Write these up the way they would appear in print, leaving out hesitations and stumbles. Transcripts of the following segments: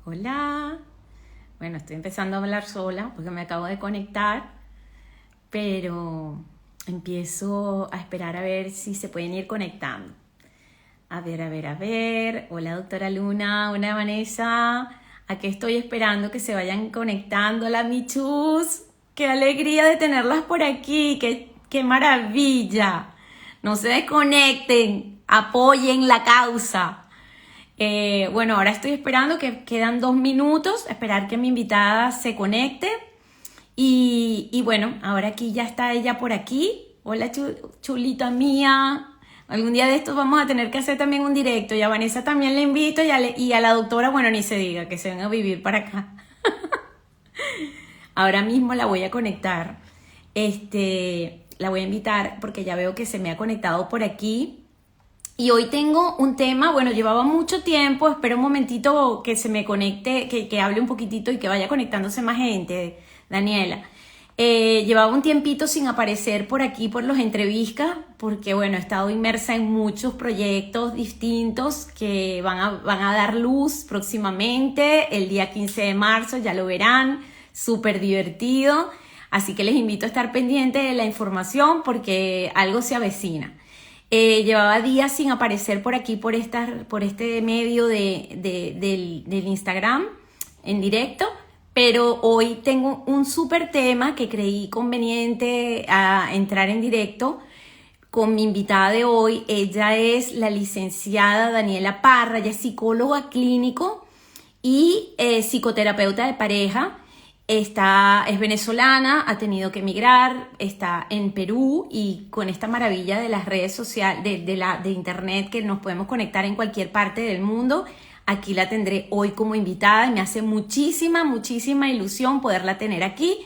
Hola. Bueno, estoy empezando a hablar sola porque me acabo de conectar, pero empiezo a esperar a ver si se pueden ir conectando. A ver, a ver, a ver. Hola, doctora Luna. Hola, Vanessa. Aquí estoy esperando que se vayan conectando. Hola, Michus. Qué alegría de tenerlas por aquí. Qué maravilla. No se desconecten. Apoyen la causa. Bueno, ahora estoy esperando que quedan 2 minutos, esperar que mi invitada se conecte. Y bueno, ahora aquí ya está ella por aquí. Hola, chulita mía. Algún día de estos vamos a tener que hacer también un directo. Y a Vanessa también le invito y a la doctora, bueno, ni se diga, que se venga a vivir para acá. Ahora mismo la voy a conectar. La voy a invitar porque ya veo que se me ha conectado por aquí. Y hoy tengo un tema, bueno, llevaba mucho tiempo, espero un momentito que se me conecte, que hable un poquitito y que vaya conectándose más gente, Daniela. Llevaba un tiempito sin aparecer por aquí, por los entrevistas, porque bueno, he estado inmersa en muchos proyectos distintos que van a dar luz próximamente, el día 15 de marzo, ya lo verán, súper divertido. Así que les invito a estar pendientes de la información porque algo se avecina. Llevaba días sin aparecer por aquí, por este medio del Instagram en directo, pero hoy tengo un súper tema que creí conveniente a entrar en directo con mi invitada de hoy. Ella es la licenciada Daniela Parra, ella es psicóloga clínico y psicoterapeuta de pareja. Es venezolana, ha tenido que emigrar, está en Perú y con esta maravilla de las redes sociales, de internet, que nos podemos conectar en cualquier parte del mundo. Aquí la tendré hoy como invitada y me hace muchísima, muchísima ilusión poderla tener aquí.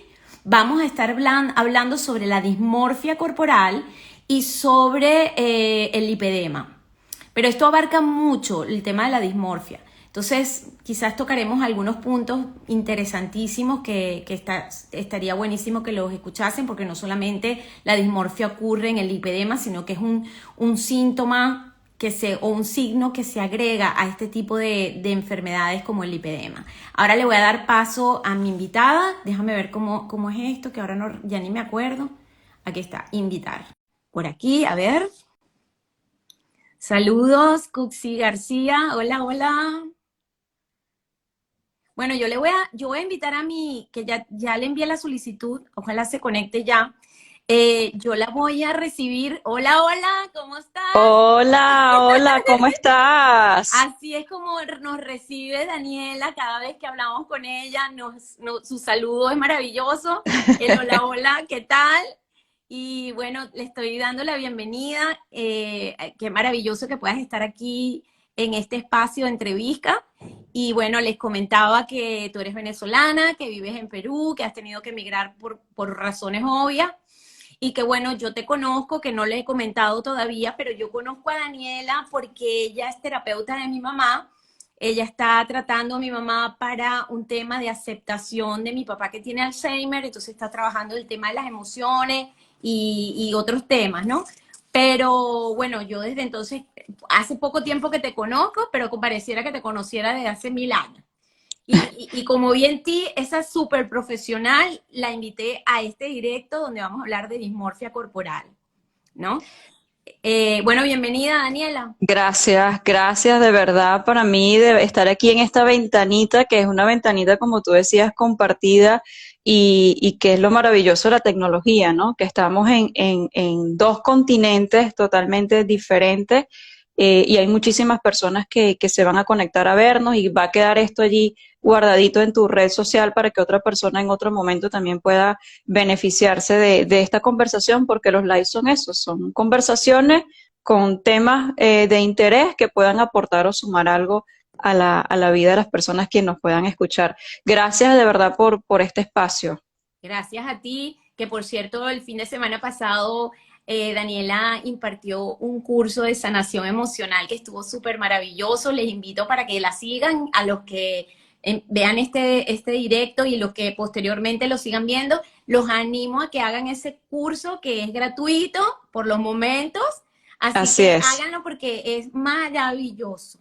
Vamos a estar hablando sobre la dismorfia corporal y sobre el lipedema. Pero esto abarca mucho el tema de la dismorfia. Entonces, quizás tocaremos algunos puntos interesantísimos que estaría buenísimo que los escuchasen, porque no solamente la dismorfia ocurre en el lipedema, sino que es un síntoma o un signo que se agrega a este tipo de enfermedades como el lipedema. Ahora le voy a dar paso a mi invitada. Déjame ver cómo es esto, que ahora ya ni me acuerdo. Aquí está, invitar. Por aquí, a ver. Saludos, Cuxi García. Hola, hola. Bueno, yo voy a invitar a que ya le envié la solicitud, ojalá se conecte ya. Yo la voy a recibir. Hola, hola, ¿cómo estás? Hola, hola, ¿cómo estás? Así es como nos recibe Daniela cada vez que hablamos con ella. Su saludo es maravilloso. El hola, hola, ¿qué tal? Y bueno, le estoy dando la bienvenida. Qué maravilloso que puedas estar aquí en este espacio de entrevista. Y bueno, les comentaba que tú eres venezolana, que vives en Perú, que has tenido que emigrar por razones obvias. Y que bueno, yo te conozco, que no le he comentado todavía, pero yo conozco a Daniela porque ella es terapeuta de mi mamá. Ella está tratando a mi mamá para un tema de aceptación de mi papá que tiene Alzheimer, entonces está trabajando el tema de las emociones y otros temas, ¿no? Pero bueno, yo desde entonces, hace poco tiempo que te conozco, pero pareciera que te conociera desde hace 1000 años. Y como vi en ti, esa súper profesional, la invité a este directo donde vamos a hablar de dismorfia corporal, ¿no? Bueno, bienvenida, Daniela. Gracias, gracias de verdad para mí de estar aquí en esta ventanita, que es una ventanita, como tú decías, compartida y que es lo maravilloso de la tecnología, ¿no? Que estamos en dos continentes totalmente diferentes y hay muchísimas personas que se van a conectar a vernos y va a quedar esto allí guardadito en tu red social para que otra persona en otro momento también pueda beneficiarse de esta conversación, porque los lives son eso, son conversaciones con temas de interés que puedan aportar o sumar algo a la vida de las personas que nos puedan escuchar. Gracias de verdad por este espacio. Gracias a ti, que por cierto, el fin de semana pasado Daniela impartió un curso de sanación emocional que estuvo súper maravilloso. Les invito para que la sigan, a los que vean este directo y los que posteriormente lo sigan viendo, los animo a que hagan ese curso que es gratuito por los momentos, así Así que es. háganlo porque es maravilloso.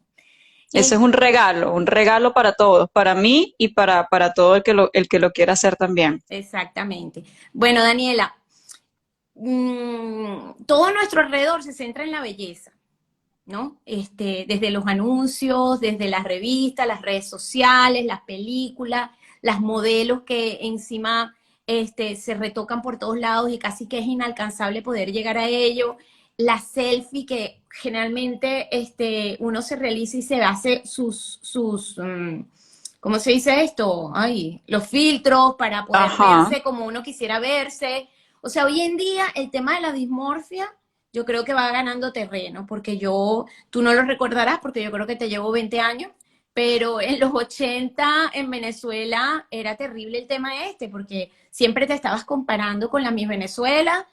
Ese es un regalo para todos, para mí y para todo el que lo quiera hacer también. Exactamente. Bueno, Daniela, todo nuestro alrededor se centra en la belleza, ¿no? Desde los anuncios, desde las revistas, las redes sociales, las películas, las modelos que encima se retocan por todos lados y casi que es inalcanzable poder llegar a ello. La selfie que generalmente uno se realiza y se hace ¿cómo se dice esto? Ay, los filtros para poder Ajá, verse como uno quisiera verse. O sea, hoy en día el tema de la dismorfia yo creo que va ganando terreno, porque tú no lo recordarás porque yo creo que te llevo 20 años, pero en los 80 en Venezuela era terrible el tema porque siempre te estabas comparando con la Miss Venezuela,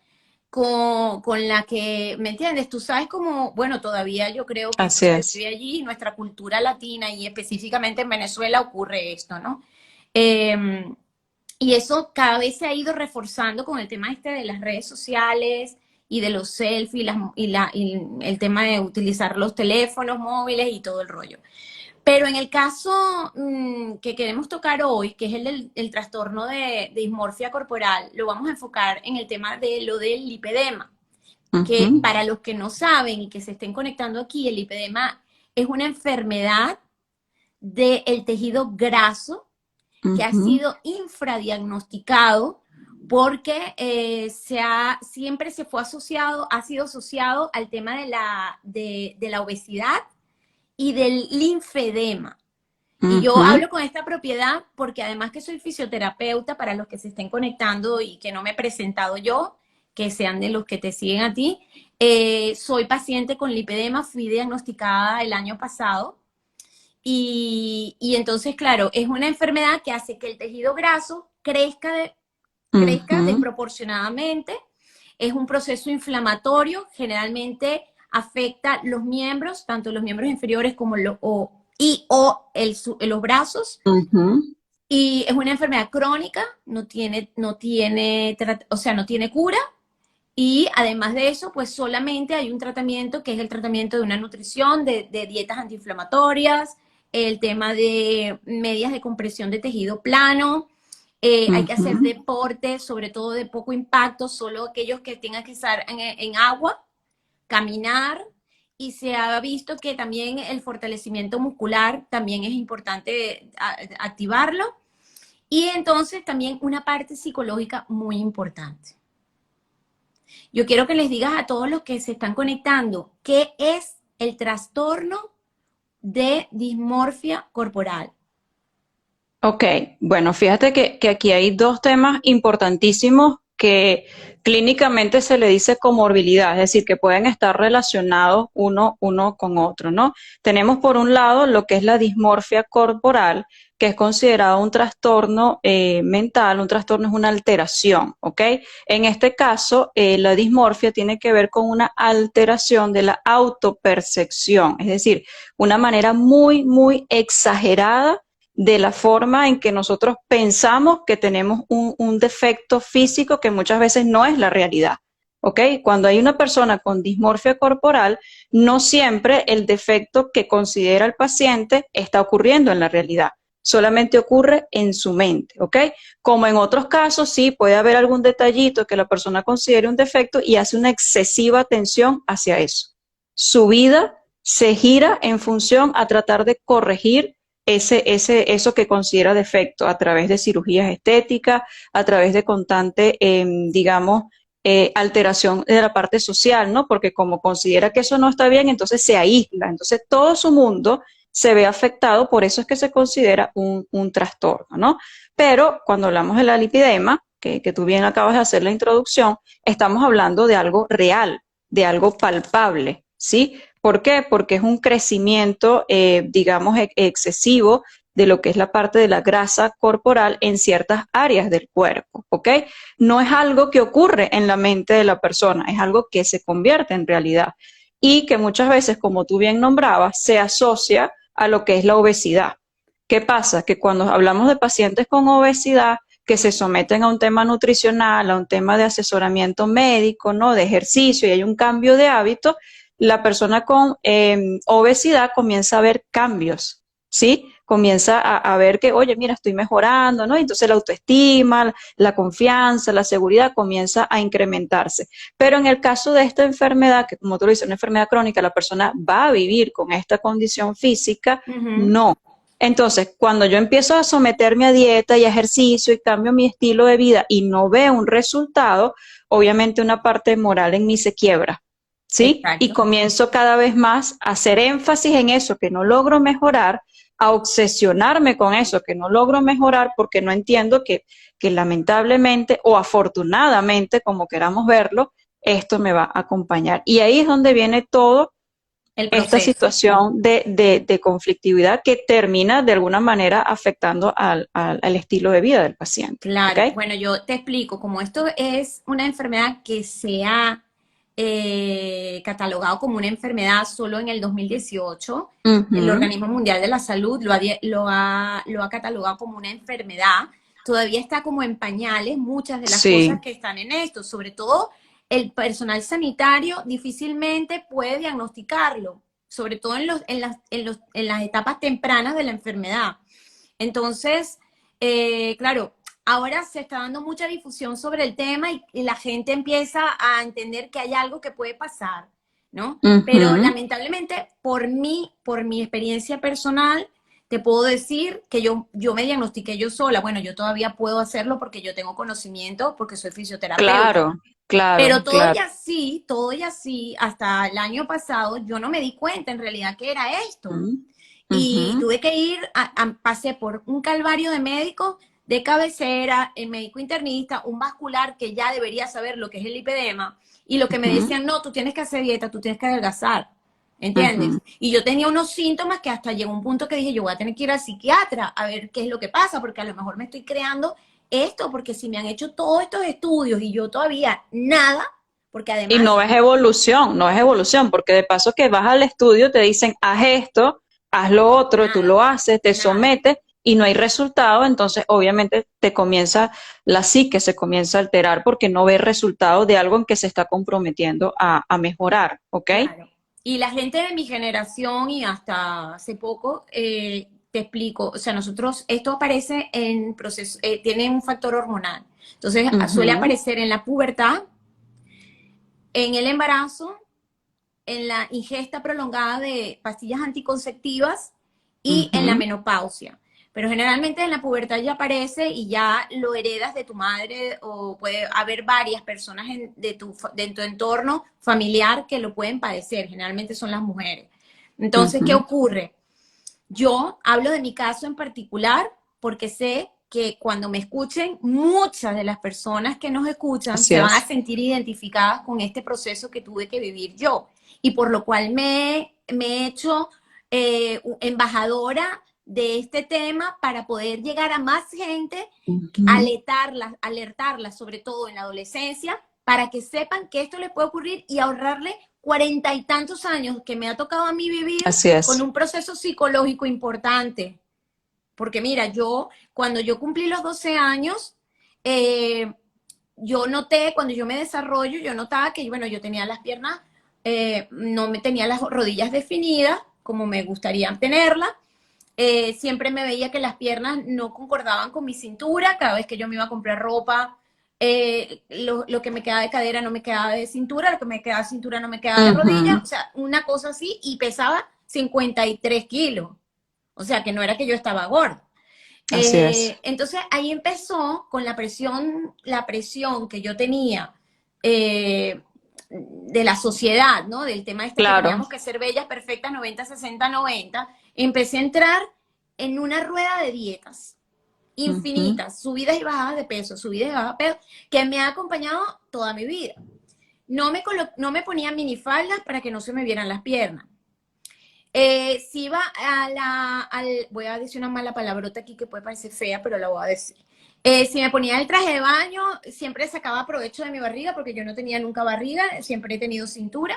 con la que, ¿me entiendes? Tú sabes cómo, bueno, todavía yo creo que así yo es. estoy allí, nuestra cultura latina y específicamente en Venezuela ocurre esto, ¿no? Eh, y eso cada vez se ha ido reforzando con el tema de las redes sociales y de los selfies y el tema de utilizar los teléfonos móviles y todo el rollo. Pero en el caso que queremos tocar hoy, que es el trastorno de dismorfia corporal, lo vamos a enfocar en el tema de lo del lipedema, que Ujú, para los que no saben y que se estén conectando aquí, el lipedema es una enfermedad del tejido graso que ha ujú, sido infradiagnosticado porque siempre se fue asociado, ha sido asociado al tema de la obesidad y del linfedema. Y yo ujú. hablo con esta propiedad porque además que soy fisioterapeuta, para los que se estén conectando y que no me he presentado yo, que sean de los que te siguen a ti, soy paciente con lipedema, fui diagnosticada el año pasado y entonces, claro, es una enfermedad que hace que el tejido graso crezca Ujú, desproporcionadamente. Es un proceso inflamatorio, generalmente afecta los miembros, tanto los miembros inferiores como los brazos. ujú, Y es una enfermedad crónica, o sea, no tiene cura. Y además de eso, pues solamente hay un tratamiento que es el tratamiento de una nutrición, de dietas antiinflamatorias, el tema de medias de compresión de tejido plano. Hay que hacer ujú. deporte, sobre todo de poco impacto, solo aquellos que tengan que estar en agua, caminar. Y se ha visto que también el fortalecimiento muscular también es importante activarlo. Y entonces también una parte psicológica muy importante. Yo quiero que les digas a todos los que se están conectando qué es el trastorno de dismorfia corporal. Ok, bueno, fíjate que aquí hay dos temas importantísimos que clínicamente se le dice comorbilidad, es decir, que pueden estar relacionados uno con otro, ¿no? Tenemos por un lado lo que es la dismorfia corporal, que es considerado un trastorno mental, un trastorno es una alteración, ¿ok? En este caso, la dismorfia tiene que ver con una alteración de la autopercepción, es decir, una manera muy exagerada de la forma en que nosotros pensamos que tenemos un defecto físico que muchas veces no es la realidad. ¿Ok? Cuando hay una persona con dismorfia corporal, no siempre el defecto que considera el paciente está ocurriendo en la realidad, solamente ocurre en su mente, ¿ok? Como en otros casos, sí puede haber algún detallito que la persona considere un defecto y hace una excesiva atención hacia eso. Su vida se gira en función a tratar de corregir eso que considera defecto a través de cirugías estéticas, a través de constante, digamos, alteración de la parte social, ¿no? Porque como considera que eso no está bien, entonces se aísla, entonces todo su mundo se ve afectado, por eso es que se considera un trastorno, ¿no? Pero cuando hablamos de la lipidema, que tú bien acabas de hacer la introducción, estamos hablando de algo real, de algo palpable, ¿sí? ¿Por qué? Porque es un crecimiento, digamos, excesivo de lo que es la parte de la grasa corporal en ciertas áreas del cuerpo, ¿ok? No es algo que ocurre en la mente de la persona, es algo que se convierte en realidad y que muchas veces, como tú bien nombrabas, se asocia a lo que es la obesidad. ¿Qué pasa? Que cuando hablamos de pacientes con obesidad, que se someten a un tema nutricional, a un tema de asesoramiento médico, ¿no? De ejercicio y hay un cambio de hábito, la persona con obesidad comienza a ver cambios, ¿sí? Comienza a ver que, oye, mira, estoy mejorando, ¿no? Entonces la autoestima, la confianza, la seguridad comienza a incrementarse. Pero en el caso de esta enfermedad, que como tú lo dices, una enfermedad crónica, la persona va a vivir con esta condición física, Ujú. no. Entonces, cuando yo empiezo a someterme a dieta y a ejercicio y cambio mi estilo de vida y no veo un resultado, obviamente una parte moral en mí se quiebra, ¿sí? Y Exacto. comienzo cada vez más a hacer énfasis en eso que no logro mejorar, a obsesionarme con eso que no logro mejorar porque no entiendo que lamentablemente o afortunadamente, como queramos verlo, esto me va a acompañar. Y ahí es donde viene todo El esta proceso. situación de conflictividad que termina de alguna manera afectando al estilo de vida del paciente. ¿Ok? Claro, bueno, yo te explico, como esto es una enfermedad que se ha catalogado como una enfermedad solo en el 2018, el Ujú. Organismo Mundial de la Salud lo ha catalogado como una enfermedad, todavía está como en pañales muchas de las cosas Sí, que están en esto, sobre todo el personal sanitario difícilmente puede diagnosticarlo, sobre todo en las etapas tempranas de la enfermedad. Entonces, claro, ahora se está dando mucha difusión sobre el tema y la gente empieza a entender que hay algo que puede pasar, ¿no? Pero ujú, lamentablemente, por mi experiencia personal, te puedo decir que yo me diagnostiqué yo sola. Bueno, yo todavía puedo hacerlo porque yo tengo conocimiento, porque soy fisioterapeuta. claro, claro, Pero claro. todo y así, hasta el año pasado, yo no me di cuenta en realidad que era esto. Ujú, ujú, Y tuve que ir, pasé por un calvario de médicos de cabecera, el médico internista, un vascular que ya debería saber lo que es el lipedema, y lo que me ujú, decían, no, tú tienes que hacer dieta, tú tienes que adelgazar, ¿entiendes? ujú. Y yo tenía unos síntomas que hasta llegó un punto que dije, yo voy a tener que ir al psiquiatra a ver qué es lo que pasa, porque a lo mejor me estoy creando esto, porque si me han hecho todos estos estudios y yo todavía nada, porque Y además, no es evolución, no es evolución, porque de paso que vas al estudio te dicen, haz esto, haz lo otro, tú nada, lo haces, te nada. sometes y no hay resultado, entonces obviamente te comienza, la psique se comienza a alterar porque no ves resultado de algo en que se está comprometiendo a mejorar, ¿ok? Claro. Y la gente de mi generación y hasta hace poco, te explico, o sea, nosotros, esto aparece en proceso, tiene un factor hormonal. Entonces, suele Ujú, aparecer en la pubertad, en el embarazo, en la ingesta prolongada de pastillas anticonceptivas y en la ujú, menopausia. Pero generalmente en la pubertad ya aparece y ya lo heredas de tu madre o puede haber varias personas de tu entorno familiar que lo pueden padecer. Generalmente son las mujeres. Entonces, ¿qué ujú. ocurre? Yo hablo de mi caso en particular porque sé que cuando me escuchen, muchas de las personas que nos escuchan Así se van a es. sentir identificadas con este proceso que tuve que vivir yo y por lo cual me he hecho embajadora de este tema para poder llegar a más gente, Ujú. alertarlas sobre todo en la adolescencia, para que sepan que esto les puede ocurrir y ahorrarle 40 y tantos años que me ha tocado a mí vivir Así con es. un proceso psicológico importante. Porque mira, cuando yo cumplí los 12 años, eh, yo noté, cuando yo me desarrollo, yo notaba que, bueno, yo tenía las piernas, no me tenía las rodillas definidas como me gustaría tenerlas. Siempre me veía que las piernas no concordaban con mi cintura. Cada vez que yo me iba a comprar ropa, lo que me quedaba de cadera no me quedaba de cintura, lo que me quedaba de cintura no me quedaba de rodilla. Ujú. O sea, una cosa así y pesaba 53 kilos. O sea, que no era que yo estaba gorda. Así es. Entonces ahí empezó con la presión que yo tenía de la sociedad, ¿no? Del tema este que Claro. teníamos que ser bellas, perfectas, 90, 60, 90. Empecé a entrar en una rueda de dietas Ujú. infinitas, subidas y bajadas de peso, subidas y bajadas de peso, que me ha acompañado toda mi vida. No me ponía minifaldas para que no se me vieran las piernas. Si iba voy a decir una mala palabrota aquí que puede parecer fea, pero la voy a decir. Si me ponía el traje de baño, siempre sacaba provecho de mi barriga porque yo no tenía nunca barriga, siempre he tenido cintura.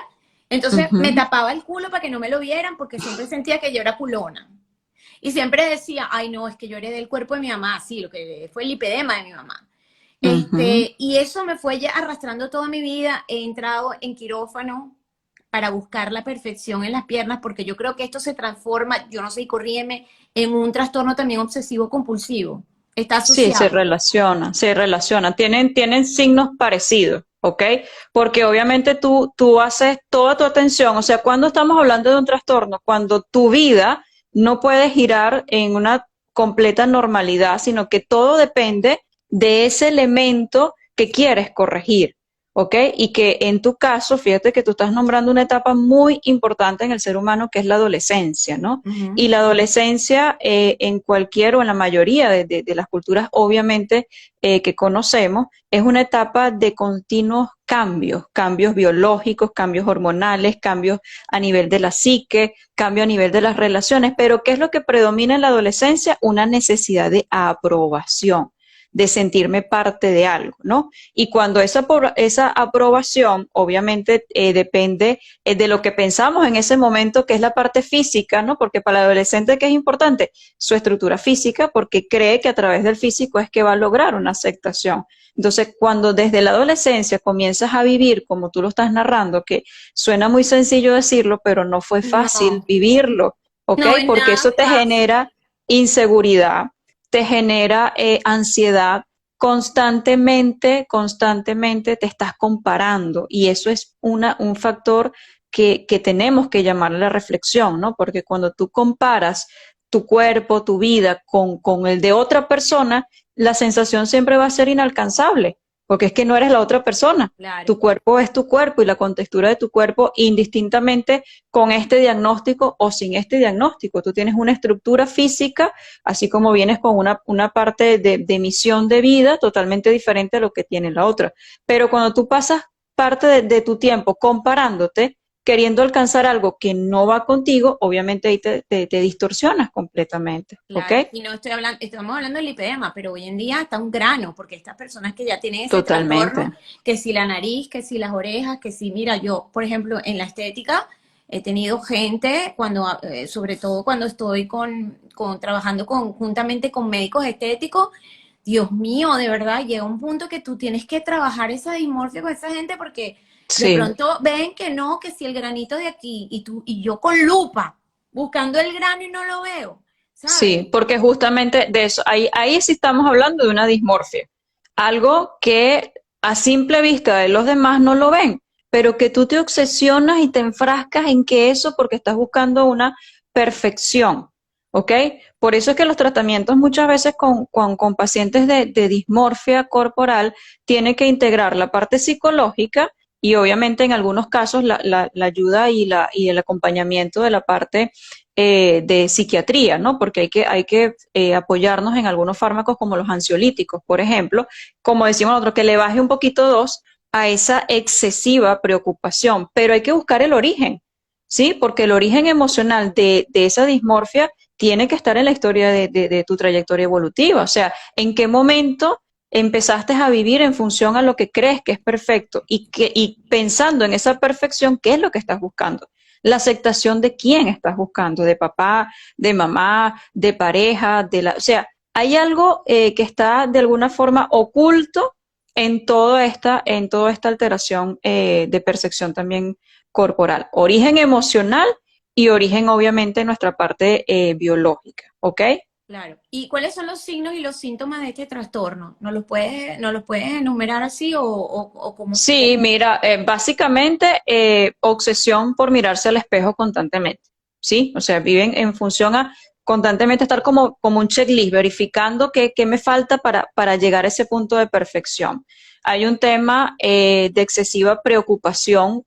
Entonces me Ujú. tapaba el culo para que no me lo vieran porque siempre sentía que yo era culona. Y siempre decía, ay no, es que yo heredé el cuerpo de mi mamá, sí, lo que fue el lipedema de mi mamá. Ujú. Y eso me fue ya arrastrando toda mi vida. He entrado en quirófano para buscar la perfección en las piernas, porque yo creo que esto se transforma, yo no sé, y corrígeme, en un trastorno también obsesivo compulsivo. Está Sí, asociado. se relaciona. Tienen signos parecidos, ¿ok? Porque obviamente tú haces toda tu atención, o sea, cuando estamos hablando de un trastorno, cuando tu vida no puede girar en una completa normalidad, sino que todo depende de ese elemento que quieres corregir, ¿ok? Y que en tu caso, fíjate que tú estás nombrando una etapa muy importante en el ser humano, que es la adolescencia, ¿no? Ujú. Y la adolescencia en cualquier o en la mayoría de las culturas, obviamente, que conocemos, es una etapa de continuos cambios, cambios biológicos, cambios hormonales, cambios a nivel de la psique, cambio a nivel de las relaciones. Pero ¿qué es lo que predomina en la adolescencia? Una necesidad de aprobación, de sentirme parte de algo, ¿no? Y cuando esa aprobación, obviamente, depende de lo que pensamos en ese momento, que es la parte física, ¿no? Porque para el adolescente, ¿qué es importante? Su estructura física, porque cree que a través del físico es que va a lograr una aceptación. Entonces, cuando desde la adolescencia comienzas a vivir, como tú lo estás narrando, que suena muy sencillo decirlo, pero no fue fácil No, vivirlo, ¿ok? no es Porque nada eso te fácil. genera inseguridad, te genera ansiedad, constantemente te estás comparando y eso es un factor que tenemos que llamar a la reflexión, ¿no? Porque cuando tú comparas tu cuerpo, tu vida con el de otra persona, la sensación siempre va a ser inalcanzable, porque es que no eres la otra persona. Claro. Tu cuerpo es tu cuerpo y la contextura de tu cuerpo indistintamente con este diagnóstico o sin este diagnóstico. Tú tienes una estructura física, así como vienes con una parte de misión de vida totalmente diferente a lo que tiene la otra. Pero cuando tú pasas parte de tu tiempo comparándote, queriendo alcanzar algo que no va contigo, obviamente ahí te distorsionas completamente, ¿ok? Claro, y no estoy hablando, estamos hablando del lipedema, pero hoy en día está un grano, porque estas personas que ya tienen ese trastorno, Totalmente. que si la nariz, que si las orejas, que si, mira, yo, por ejemplo, en la estética, he tenido gente, cuando, sobre todo cuando estoy trabajando conjuntamente con médicos estéticos, Dios mío, de verdad, llega un punto que tú tienes que trabajar esa dismorfia con esa gente porque de Sí, pronto ven que no, que si el granito de aquí, y tú, y yo con lupa, buscando el grano y no lo veo. ¿Sabes? sí, porque justamente de eso, ahí sí estamos hablando de una dismorfia, algo que a simple vista de los demás no lo ven, pero que tú te obsesionas y te enfrascas en que eso porque estás buscando una perfección, ¿ok? Por eso es que los tratamientos muchas veces con pacientes de dismorfia corporal tienen que integrar la parte psicológica y obviamente en algunos casos la ayuda y el acompañamiento de la parte de psiquiatría, ¿no? Porque hay que apoyarnos en algunos fármacos como los ansiolíticos, por ejemplo, como decimos nosotros, que le baje un poquito dos a esa excesiva preocupación, pero hay que buscar el origen, ¿sí? Porque el origen emocional de esa dismorfia tiene que estar en la historia de tu trayectoria evolutiva, o sea, en qué momento empezaste a vivir en función a lo que crees que es perfecto y pensando en esa perfección, ¿qué es lo que estás buscando? La aceptación de quién estás buscando, de papá, de mamá, de pareja, o sea, hay algo que está de alguna forma oculto en toda esta alteración de percepción también corporal. Origen emocional y origen obviamente en nuestra parte biológica, ¿ok? Claro. ¿Y cuáles son los signos y los síntomas de este trastorno? ¿Nos los puedes enumerar así o cómo? Sí, mira, básicamente obsesión por mirarse al espejo constantemente, ¿sí? O sea, viven en función a constantemente estar como un checklist, verificando qué me falta para llegar a ese punto de perfección. Hay un tema de excesiva preocupación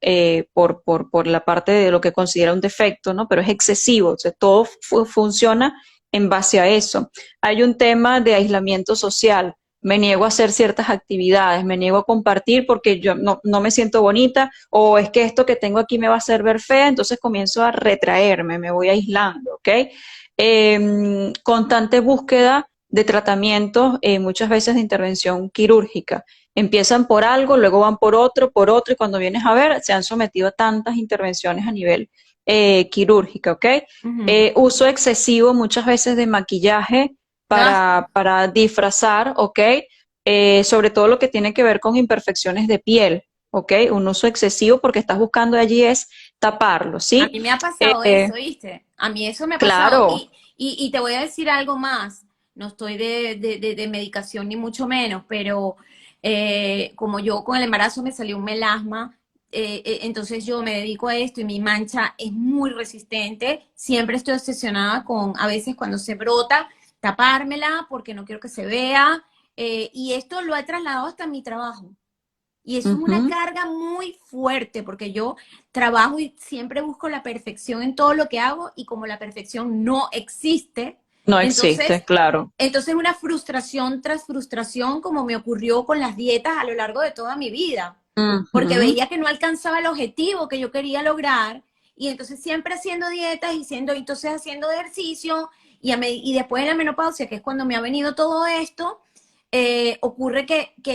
por la parte de lo que considera un defecto, ¿no? Pero es excesivo, o sea, todo funciona en base a eso. Hay un tema de aislamiento social, me niego a hacer ciertas actividades, me niego a compartir porque yo no me siento bonita o es que esto que tengo aquí me va a hacer ver fea, entonces comienzo a retraerme, me voy aislando, ¿ok? Constante búsqueda de tratamientos, muchas veces de intervención quirúrgica. Empiezan por algo, luego van por otro, y cuando vienes a ver, se han sometido a tantas intervenciones a nivel quirúrgica, ¿ok? Ujú. Uso excesivo muchas veces de maquillaje Ah, para disfrazar, ¿ok? Sobre todo lo que tiene que ver con imperfecciones de piel, ¿ok? Un uso excesivo porque estás buscando allí es taparlo, A ¿sí? mí me ha pasado Eh, eso, ¿viste? A mí eso me ha pasado. claro. Y te voy a decir algo más. No estoy de medicación ni mucho menos, pero como yo con el embarazo me salió un melasma, entonces yo me dedico a esto y mi mancha es muy resistente. Siempre estoy obsesionada con, a veces cuando se brota, tapármela porque no quiero que se vea. Y esto lo he trasladado hasta mi trabajo. Y eso es una Ujú. carga muy fuerte porque yo trabajo y siempre busco la perfección en todo lo que hago y como la perfección no existe, No existe, entonces, claro. entonces una frustración tras frustración como me ocurrió con las dietas a lo largo de toda mi vida, porque Ujú. veía que no alcanzaba el objetivo que yo quería lograr y entonces siempre haciendo dietas y entonces haciendo ejercicio y después de la menopausia, que es cuando me ha venido todo esto, ocurre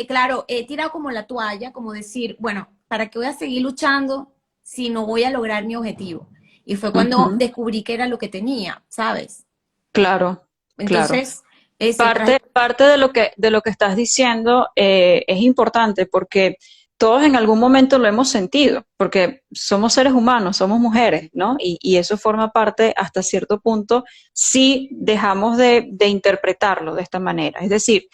claro, he tirado como la toalla, como decir, bueno, ¿para qué voy a seguir luchando si no voy a lograr mi objetivo? Y fue cuando Ujú. descubrí que era lo que tenía, ¿sabes? Claro, claro. Entonces, ese tras... Parte de lo que estás diciendo es importante porque todos en algún momento lo hemos sentido, porque somos seres humanos, somos mujeres, ¿no? Y eso forma parte hasta cierto punto si dejamos de interpretarlo de esta manera. Es decir,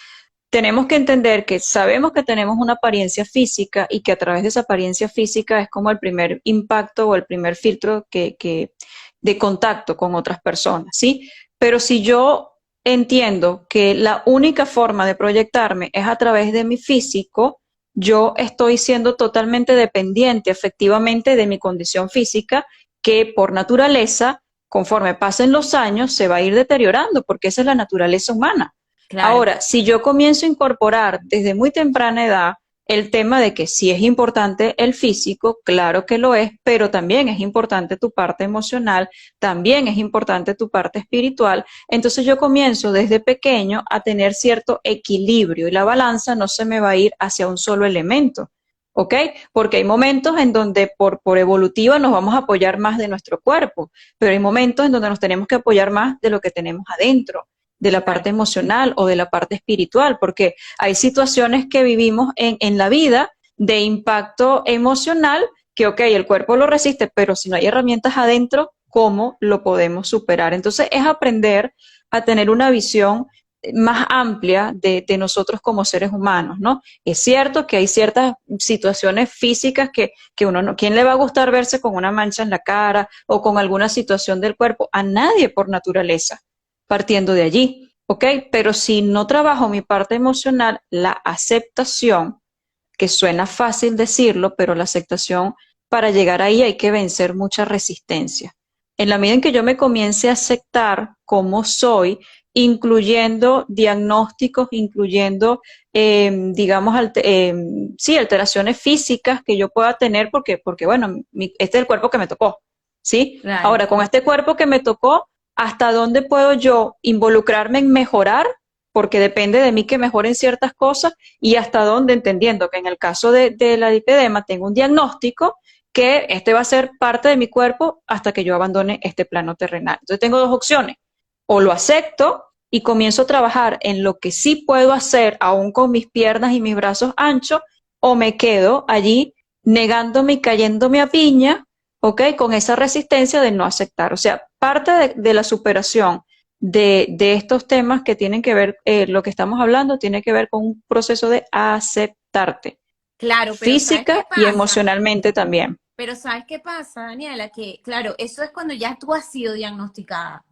tenemos que entender que sabemos que tenemos una apariencia física y que a través de esa apariencia física es como el primer impacto o el primer filtro de contacto con otras personas, ¿sí? Pero si yo entiendo que la única forma de proyectarme es a través de mi físico, yo estoy siendo totalmente dependiente efectivamente de mi condición física, que por naturaleza, conforme pasen los años, se va a ir deteriorando, porque esa es la naturaleza humana. Claro, Ahora, si yo comienzo a incorporar desde muy temprana edad el tema de que sí es importante el físico, claro que lo es, pero también es importante tu parte emocional, también es importante tu parte espiritual, entonces yo comienzo desde pequeño a tener cierto equilibrio y la balanza no se me va a ir hacia un solo elemento. ¿Ok? Porque hay momentos en donde por evolutiva nos vamos a apoyar más de nuestro cuerpo, pero hay momentos en donde nos tenemos que apoyar más de lo que tenemos adentro, de la claro. parte emocional o de la parte espiritual, porque hay situaciones que vivimos en la vida de impacto emocional que, ok, el cuerpo lo resiste, pero si no hay herramientas adentro, ¿cómo lo podemos superar? Entonces es aprender a tener una visión más amplia de nosotros como seres humanos, ¿no? Es cierto que hay ciertas situaciones físicas que uno no, ¿quién le va a gustar verse con una mancha en la cara o con alguna situación del cuerpo? A nadie por naturaleza, partiendo de allí, ¿ok? Pero si no trabajo mi parte emocional, la aceptación, que suena fácil decirlo, pero la aceptación, para llegar ahí hay que vencer mucha resistencia. En la medida en que yo me comience a aceptar cómo soy, incluyendo diagnósticos, incluyendo, digamos, sí, alteraciones físicas que yo pueda tener, porque bueno, este es el cuerpo que me tocó, ¿sí? Claro. Ahora, con este cuerpo que me tocó, ¿hasta dónde puedo yo involucrarme en mejorar? Porque depende de mí que mejoren ciertas cosas y hasta dónde, entendiendo que en el caso de la lipedema tengo un diagnóstico que este va a ser parte de mi cuerpo hasta que yo abandone este plano terrenal. Entonces tengo dos opciones: o lo acepto y comienzo a trabajar en lo que sí puedo hacer, aún con mis piernas y mis brazos anchos, o me quedo allí negándome y cayéndome a piña, ¿ok? Con esa resistencia de no aceptar. O sea, parte de la superación de estos temas que tienen que ver, lo que estamos hablando, tiene que ver con un proceso de aceptarte, Claro, pero ¿sabes qué física y pasa? emocionalmente también. Pero ¿sabes qué pasa, Daniela? Que, claro, eso es cuando ya tú has sido diagnosticada.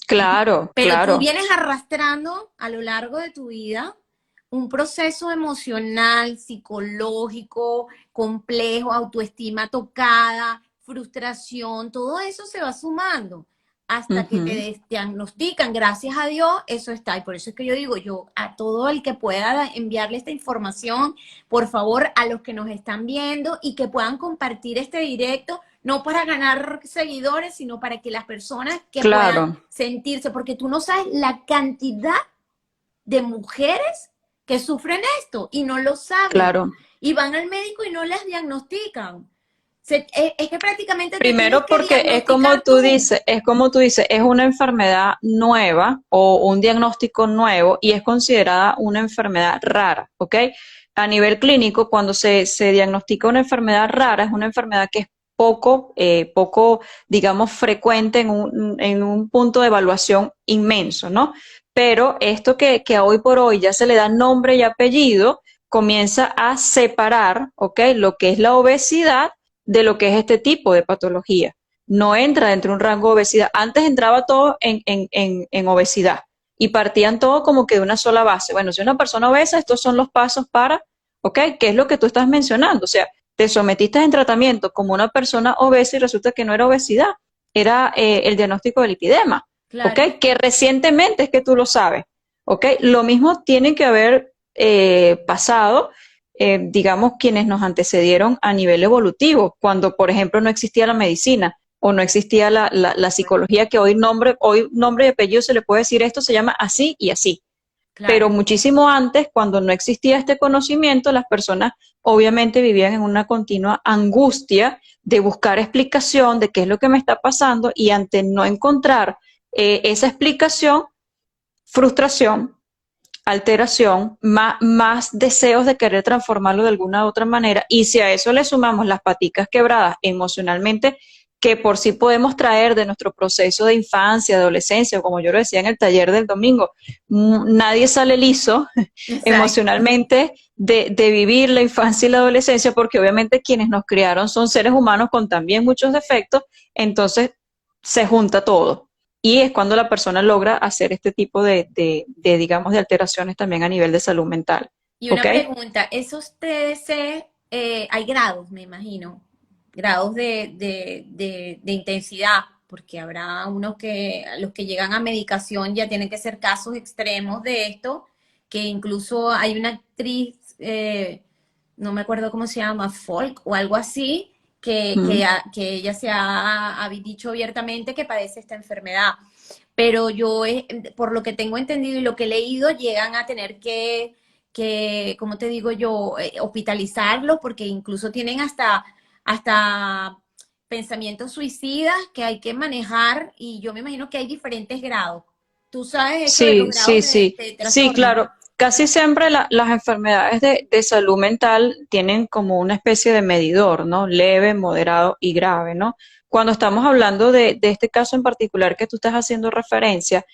Claro, Pero tú claro. vienes arrastrando a lo largo de tu vida un proceso emocional, psicológico, complejo, autoestima tocada, frustración, todo eso se va sumando hasta que Ujú. te diagnostican. Gracias a Dios, eso está. Y por eso es que yo digo, yo a todo el que pueda enviarle esta información, por favor, a los que nos están viendo y que puedan compartir este directo, no para ganar seguidores, sino para que las personas que puedan Claro, sentirse, porque tú no sabes la cantidad de mujeres que sufren esto y no lo saben. claro. Y van al médico y no les diagnostican. Es que prácticamente te tienes Primero que porque diagnosticar tú. es como tú dices, es una enfermedad nueva o un diagnóstico nuevo y es considerada una enfermedad rara, ¿ok? A nivel clínico, cuando se diagnostica una enfermedad rara, es una enfermedad que es poco, digamos, frecuente en un punto de evaluación inmenso, ¿no? Pero esto que hoy por hoy ya se le da nombre y apellido, comienza a separar, ¿ok? Lo que es la obesidad de lo que es este tipo de patología. No entra dentro de un rango de obesidad. Antes entraba todo en obesidad y partían todo como que de una sola base. Bueno, si una persona obesa, estos son los pasos para, ¿ok? ¿Qué es lo que tú estás mencionando? O sea, te sometiste en tratamiento como una persona obesa y resulta que no era obesidad, era el diagnóstico del lipidema, ¿ok? Claro. Que recientemente es que tú lo sabes, ¿ok? Lo mismo tiene que haber pasado, digamos, quienes nos antecedieron a nivel evolutivo, cuando, por ejemplo, no existía la medicina o no existía la psicología que hoy nombre y apellido se le puede decir esto se llama así y así. Pero Claro. muchísimo antes, cuando no existía este conocimiento, las personas obviamente vivían en una continua angustia de buscar explicación de qué es lo que me está pasando y ante no encontrar esa explicación, frustración, alteración, más deseos de querer transformarlo de alguna u otra manera. Y si a eso le sumamos las paticas quebradas emocionalmente, que por sí podemos traer de nuestro proceso de infancia, adolescencia, o como yo lo decía en el taller del domingo, nadie sale liso Exacto. emocionalmente de vivir la infancia y la adolescencia, porque obviamente quienes nos criaron son seres humanos con también muchos defectos, entonces se junta todo. Y es cuando la persona logra hacer este tipo digamos, de alteraciones también a nivel de salud mental. Y ¿Ok? una pregunta, esos TDC, hay grados, me imagino, grados de intensidad, porque habrá unos que, los que llegan a medicación ya tienen que ser casos extremos de esto, que incluso hay una actriz, no me acuerdo cómo se llama, Folk o algo así, Mm. que ella se ha dicho abiertamente que padece esta enfermedad. Pero yo, por lo que tengo entendido y lo que he leído, llegan a tener ¿cómo te digo yo?, hospitalizarlos, porque incluso tienen hasta pensamientos suicidas que hay que manejar, y yo me imagino que hay diferentes grados. ¿Tú sabes eso de los Sí, grados sí, sí. de Sí, trastorno? claro. Casi siempre las enfermedades de salud mental tienen como una especie de medidor, ¿no? Leve, moderado y grave, ¿no? Cuando estamos hablando de este caso en particular que tú estás haciendo referencia,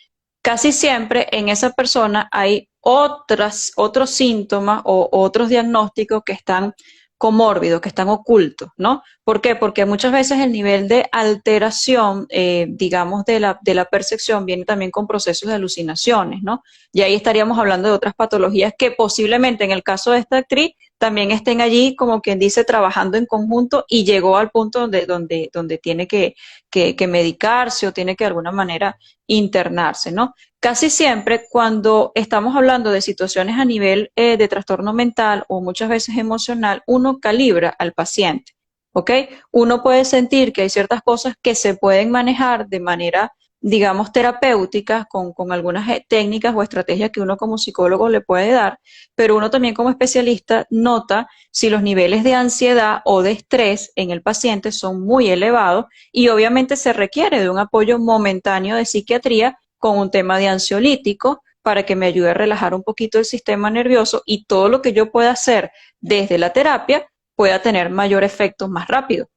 casi siempre en esa persona hay otros síntomas o otros diagnósticos que están comórbidos, que están ocultos, ¿no? ¿Por qué? Porque muchas veces el nivel de alteración, digamos, de la percepción viene también con procesos de alucinaciones, ¿no? Y ahí estaríamos hablando de otras patologías que posiblemente en el caso de esta actriz también estén allí, como quien dice, trabajando en conjunto y llegó al punto donde tiene que medicarse o tiene que de alguna manera internarse, ¿no? Casi siempre cuando estamos hablando de situaciones a nivel de trastorno mental o muchas veces emocional, uno calibra al paciente, ¿ok? Uno puede sentir que hay ciertas cosas que se pueden manejar de manera, digamos, terapéutica con algunas técnicas o estrategias que uno como psicólogo le puede dar, pero uno también como especialista nota si los niveles de ansiedad o de estrés en el paciente son muy elevados y obviamente se requiere de un apoyo momentáneo de psiquiatría con un tema de ansiolítico para que me ayude a relajar un poquito el sistema nervioso y todo lo que yo pueda hacer desde la terapia pueda tener mayor efecto más rápido.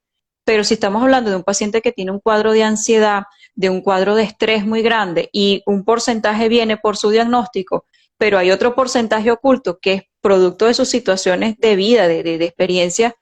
Pero si estamos hablando de un paciente que tiene un cuadro de ansiedad, de un cuadro de estrés muy grande y un porcentaje viene por su diagnóstico, pero hay otro porcentaje oculto que es producto de sus situaciones de vida, de experiencias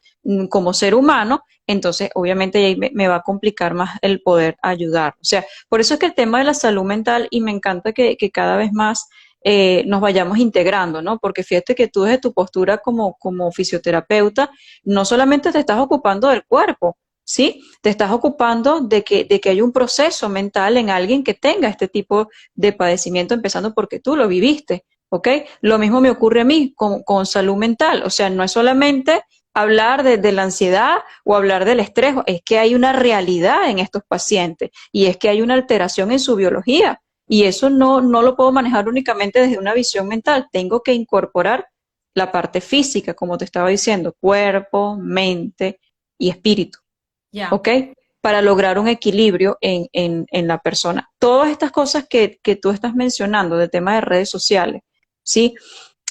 como ser humano, entonces obviamente ahí me va a complicar más el poder ayudar. O sea, por eso es que el tema de la salud mental y me encanta que cada vez más nos vayamos integrando, ¿no? Porque fíjate que tú desde tu postura como fisioterapeuta, no solamente te estás ocupando del cuerpo, ¿sí? Te estás ocupando de que hay un proceso mental en alguien que tenga este tipo de padecimiento, empezando porque tú lo viviste, ¿ok? Lo mismo me ocurre a mí con salud mental, o sea, no es solamente hablar de la ansiedad o hablar del estrés, es que hay una realidad en estos pacientes y es que hay una alteración en su biología y eso no lo puedo manejar únicamente desde una visión mental, tengo que incorporar la parte física, como te estaba diciendo, cuerpo, mente y espíritu. Ya. ¿Ok? Para lograr un equilibrio en la persona. Todas estas cosas que tú estás mencionando del tema de redes sociales, ¿sí?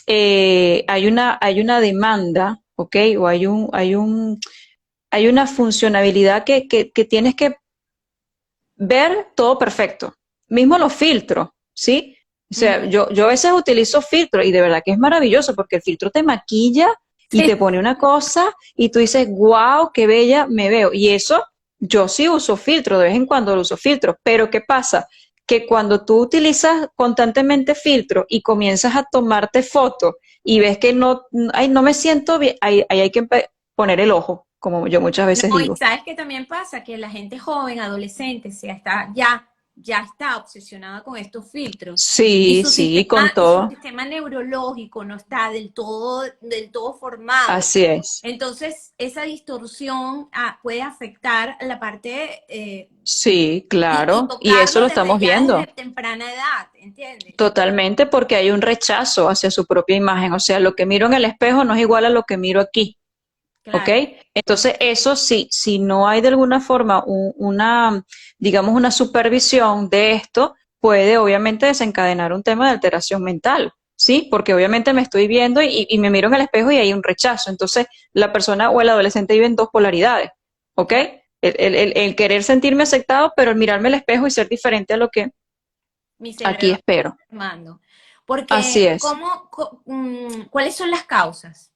Hay una demanda, ¿ok? O hay un hay una funcionalidad que tienes que ver todo perfecto. Mismo los filtros, ¿sí? O sea, Ujú. yo a veces utilizo filtros y de verdad que es maravilloso porque el filtro te maquilla y te Sí, pone una cosa y tú dices, wow, qué bella me veo. Y eso, yo sí uso filtro, de vez en cuando lo uso filtro, pero ¿qué pasa? Que cuando tú utilizas constantemente filtro y comienzas a tomarte fotos y ves que no, ay, no me siento bien, ahí hay que poner el ojo, como yo muchas veces no, y digo. sabes que también pasa que la gente joven, adolescente, ya está obsesionada con estos filtros Sí, sí, con y su todo. sistema neurológico no está del todo formado. Así es. Entonces, esa distorsión puede afectar la parte Sí, y claro. Y eso tocarlo lo desde estamos ya desde viendo temprana edad, ¿entiendes? totalmente porque hay un rechazo hacia su propia imagen. O sea, lo que miro en el espejo no es igual a lo que miro aquí. ¿Ok? Claro. Entonces, eso sí, si no hay de alguna forma una, digamos, una supervisión de esto, puede obviamente desencadenar un tema de alteración mental. ¿Sí? Porque obviamente me estoy viendo y me miro en el espejo y hay un rechazo. Entonces, la persona o el adolescente vive en dos polaridades. ¿Ok? Claro. El querer sentirme aceptado, pero el mirarme al espejo y ser diferente a lo que Mi aquí cerebro espero. mando. Así Porque, es. ¿cuáles son las causas?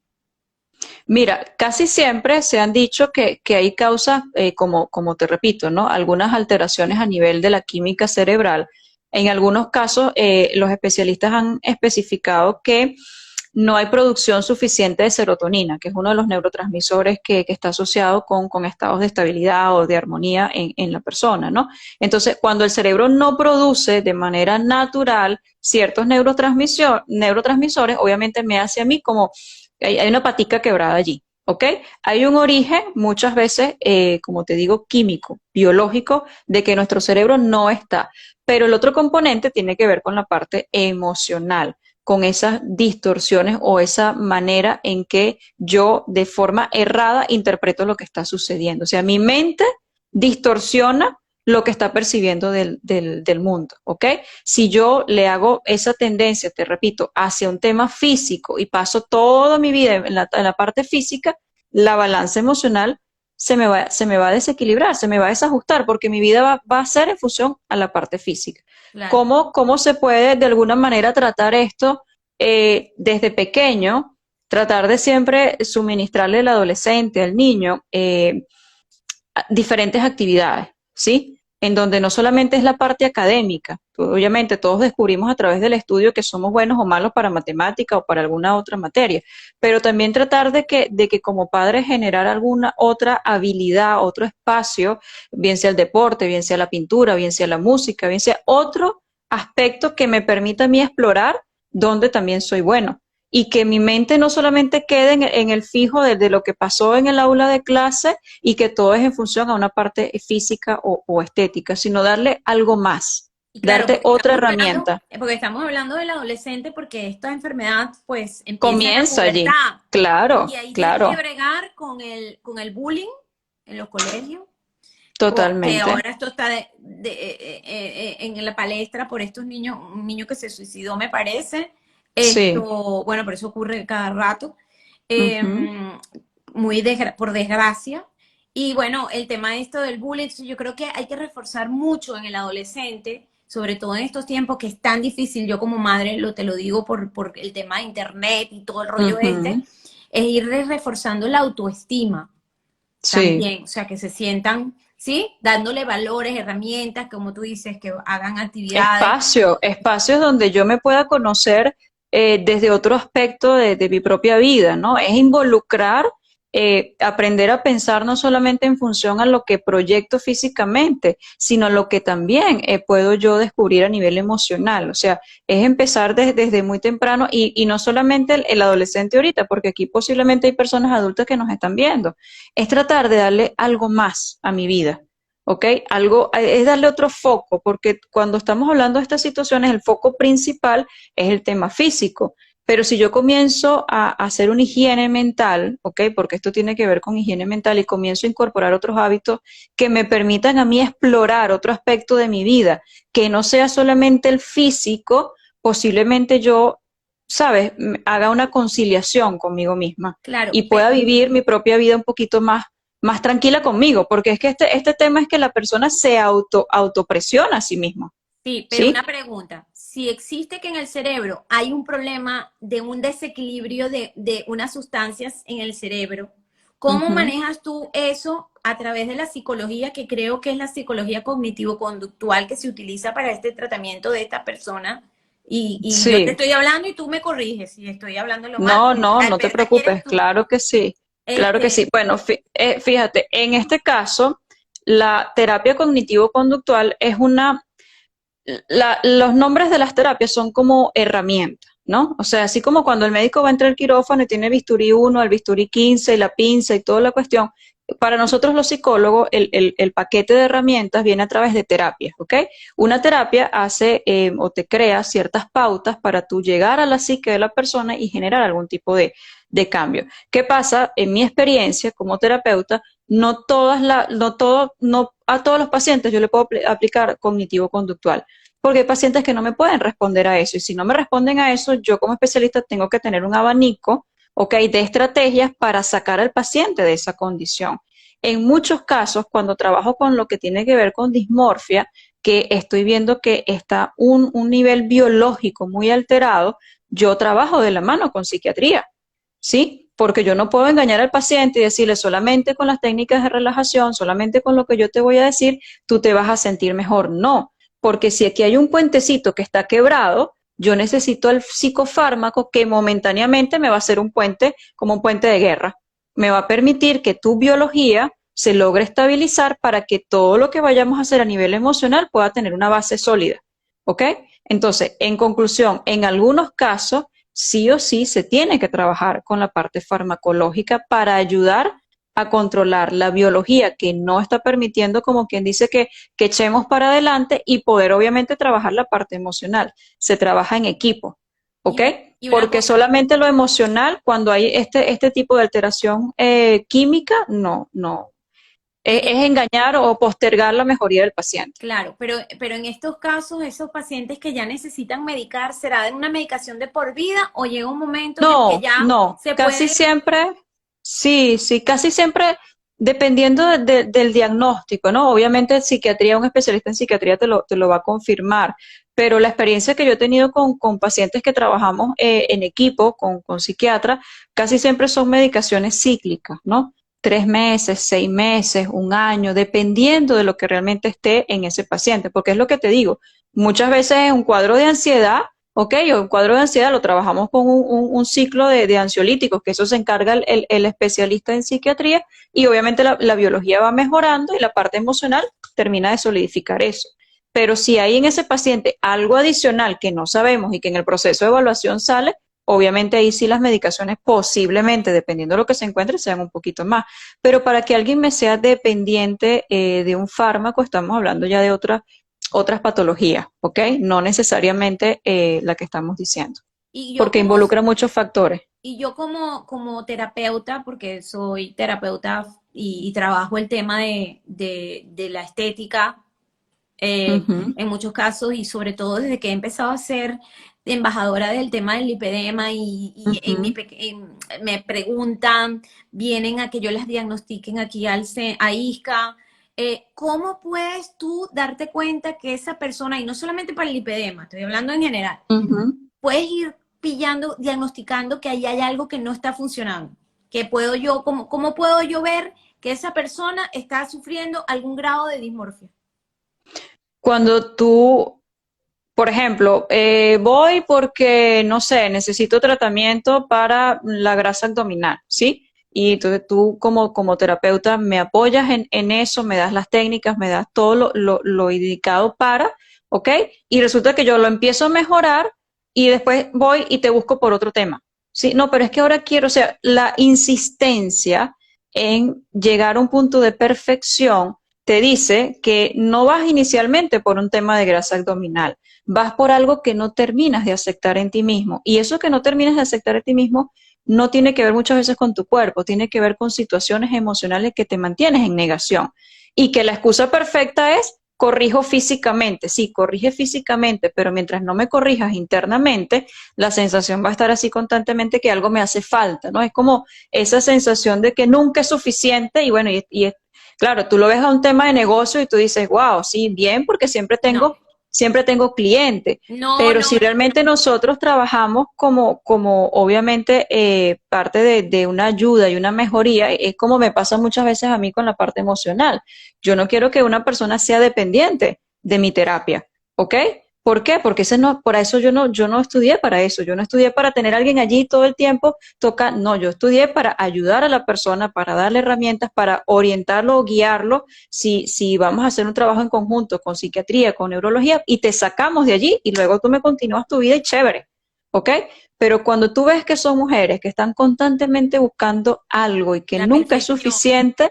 Mira, casi siempre se han dicho que hay causas, como te repito, ¿no? Algunas alteraciones a nivel de la química cerebral. En algunos casos, los especialistas han especificado que no hay producción suficiente de serotonina, que es uno de los neurotransmisores que está asociado con estados de estabilidad o de armonía en la persona, ¿no? Entonces, cuando el cerebro no produce de manera natural ciertos neurotransmisores, obviamente me hace a mí como hay una patica quebrada allí, ¿ok? Hay un origen muchas veces, como te digo, químico, biológico, de que nuestro cerebro no está. Pero el otro componente tiene que ver con la parte emocional, con esas distorsiones o esa manera en que yo de forma errada interpreto lo que está sucediendo. O sea, mi mente distorsiona lo que está percibiendo del mundo, ¿ok? Si yo le hago esa tendencia, te repito, hacia un tema físico y paso toda mi vida en la parte física, la balanza emocional se me va a desequilibrar, se me va a desajustar, porque mi vida va a ser en función a la parte física. Claro. ¿Cómo se puede de alguna manera tratar esto desde pequeño? Tratar de siempre suministrarle al adolescente, al niño, diferentes actividades, ¿sí? En donde no solamente es la parte académica, obviamente todos descubrimos a través del estudio que somos buenos o malos para matemática o para alguna otra materia, pero también tratar de que como padres generar alguna otra habilidad, otro espacio, bien sea el deporte, bien sea la pintura, bien sea la música, bien sea otro aspecto que me permita a mí explorar donde también soy bueno y que mi mente no solamente quede en el fijo de lo que pasó en el aula de clase y que todo es en función a una parte física o estética, sino darle algo más, Y claro, darte otra herramienta. porque estamos hablando del adolescente, porque esta enfermedad pues empieza en la Comienza allí, pubertad y claro, ahí tienes que claro, bregar con el bullying en los colegios, que totalmente, ahora esto está en la palestra por estos niños, un niño que se suicidó me parece, sí, bueno, pero eso ocurre cada rato, eh, ujú, por desgracia. Y bueno, el tema esto del bullying, entonces yo creo que hay que reforzar mucho en el adolescente, sobre todo en estos tiempos que es tan difícil, yo como madre te lo digo por el tema de internet y todo el rollo ujú, es ir reforzando la autoestima sí. también, o sea, que se sientan, ¿sí? Dándole valores, herramientas, como tú dices, que hagan actividades. Espacios donde yo me pueda conocer desde otro aspecto de mi propia vida, ¿no? Es involucrar, aprender a pensar no solamente en función a lo que proyecto físicamente, sino lo que también puedo yo descubrir a nivel emocional. O sea, es empezar desde muy temprano y no solamente el adolescente ahorita, porque aquí posiblemente hay personas adultas que nos están viendo. Es tratar de darle algo más a mi vida. ¿Ok? Algo, es darle otro foco, porque cuando estamos hablando de estas situaciones, el foco principal es el tema físico. Pero si yo comienzo a hacer una higiene mental, ¿ok? Porque esto tiene que ver con higiene mental y comienzo a incorporar otros hábitos que me permitan a mí explorar otro aspecto de mi vida, que no sea solamente el físico, posiblemente yo, ¿sabes?, haga una conciliación conmigo misma Claro, y pueda vivir mi propia vida un poquito más más tranquila conmigo, porque es que este tema es que la persona se autopresiona a sí misma, Sí, pero una ¿sí? pregunta. Si existe que en el cerebro hay un problema de un desequilibrio de unas sustancias en el cerebro, ¿cómo Ujú. manejas tú eso a través de la psicología, que creo que es la psicología cognitivo-conductual que se utiliza para este tratamiento de esta persona? Y yo te Sí, estoy hablando y tú me corriges si estoy hablándolo mal, no, porque no, la no te experta aquí eres preocupes, tú. claro que sí, claro que sí. Este, Bueno, fíjate, en este caso, la terapia cognitivo-conductual es los nombres de las terapias son como herramientas, ¿no? O sea, así como cuando el médico va a entrar al quirófano y tiene bisturí 1, el bisturí 15 y la pinza y toda la cuestión, para nosotros los psicólogos el paquete de herramientas viene a través de terapias, ¿ok? Una terapia hace o te crea ciertas pautas para tú llegar a la psique de la persona y generar algún tipo de cambio. ¿Qué pasa? En mi experiencia como terapeuta, no a todos los pacientes yo le puedo aplicar cognitivo-conductual porque hay pacientes que no me pueden responder a eso. Y si no me responden a eso, yo como especialista tengo que tener un abanico, ¿ok?, de estrategias para sacar al paciente de esa condición. En muchos casos, cuando trabajo con lo que tiene que ver con dismorfia, que estoy viendo que está un nivel biológico muy alterado, yo trabajo de la mano con psiquiatría, ¿sí? Porque yo no puedo engañar al paciente y decirle solamente con las técnicas de relajación, solamente con lo que yo te voy a decir, tú te vas a sentir mejor. No, porque si aquí hay un puentecito que está quebrado, yo necesito el psicofármaco que momentáneamente me va a hacer un puente, como un puente de guerra. Me va a permitir que tu biología se logre estabilizar para que todo lo que vayamos a hacer a nivel emocional pueda tener una base sólida. ¿Ok? Entonces, en conclusión, en algunos casos, sí o sí se tiene que trabajar con la parte farmacológica para ayudar a controlar la biología que no está permitiendo, como quien dice, que echemos para adelante y poder obviamente trabajar la parte emocional. Se trabaja en equipo, ¿ok? y una Porque cosa, solamente lo emocional, cuando hay este tipo de alteración química, no. y Es engañar o postergar la mejoría del paciente. claro, pero en estos casos, esos pacientes que ya necesitan medicar, ¿será de una medicación de por vida o llega un momento en el que No, ya no, se casi puede? siempre, sí, casi siempre, dependiendo del diagnóstico, ¿no? Obviamente, psiquiatría, un especialista en psiquiatría te lo va a confirmar, pero la experiencia que yo he tenido con pacientes que trabajamos en equipo, con psiquiatras, casi siempre son medicaciones cíclicas, ¿no? 3 meses, 6 meses, un año, dependiendo de lo que realmente esté en ese paciente, porque es lo que te digo, muchas veces un cuadro de ansiedad. Ok, o un cuadro de ansiedad lo trabajamos con un ciclo de ansiolíticos, que eso se encarga el especialista en psiquiatría, y obviamente la biología va mejorando y la parte emocional termina de solidificar eso. Pero si hay en ese paciente algo adicional que no sabemos y que en el proceso de evaluación sale, obviamente ahí sí las medicaciones posiblemente, dependiendo de lo que se encuentre, sean un poquito más. Pero para que alguien me sea dependiente de un fármaco, estamos hablando ya de otras patologías, ¿ok? No necesariamente la que estamos diciendo, Y yo porque como, involucra muchos factores. como terapeuta, porque soy terapeuta y trabajo el tema de la estética, Ujú, en muchos casos y sobre todo desde que he empezado a ser embajadora del tema del lipedema y ujú. me preguntan, vienen a que yo las diagnostiquen aquí a ISCA. ¿Cómo puedes tú darte cuenta que esa persona, y no solamente para el lipedema, estoy hablando en general, Ujú. puedes ir pillando, diagnosticando que ahí hay algo que no está funcionando? Que puedo yo, ¿cómo puedo yo ver que esa persona está sufriendo algún grado de dismorfia? Cuando tú, por ejemplo, voy porque, no sé, necesito tratamiento para la grasa abdominal, ¿sí? Y entonces tú como terapeuta me apoyas en eso, me das las técnicas, me das todo lo indicado para, ¿ok? Y resulta que yo lo empiezo a mejorar y después voy y te busco por otro tema, ¿sí? No, pero es que ahora quiero, o sea, la insistencia en llegar a un punto de perfección te dice que no vas inicialmente por un tema de grasa abdominal, vas por algo que no terminas de aceptar en ti mismo. Y eso que no terminas de aceptar en ti mismo no tiene que ver muchas veces con tu cuerpo, tiene que ver con situaciones emocionales que te mantienes en negación. Y que la excusa perfecta es corrijo físicamente. Sí, corrige físicamente, pero mientras no me corrijas internamente, la sensación va a estar así constantemente que algo me hace falta, ¿no? Es como esa sensación de que nunca es suficiente y bueno, claro, tú lo ves a un tema de negocio y tú dices, wow, sí, bien, porque No, siempre tengo clientes, no, pero no, si realmente nosotros trabajamos como obviamente parte de una ayuda y una mejoría, es como me pasa muchas veces a mí con la parte emocional. Yo no quiero que una persona sea dependiente de mi terapia, ¿ok? ¿Por qué? Porque ese no, para eso yo no estudié para eso, yo no estudié para tener a alguien allí todo el tiempo no, yo estudié para ayudar a la persona, para darle herramientas, para orientarlo o guiarlo si vamos a hacer un trabajo en conjunto con psiquiatría, con neurología, y te sacamos de allí y luego tú me continúas tu vida y chévere, ¿ok? Pero cuando tú ves que son mujeres que están constantemente buscando algo y que la nunca es perfección. suficiente,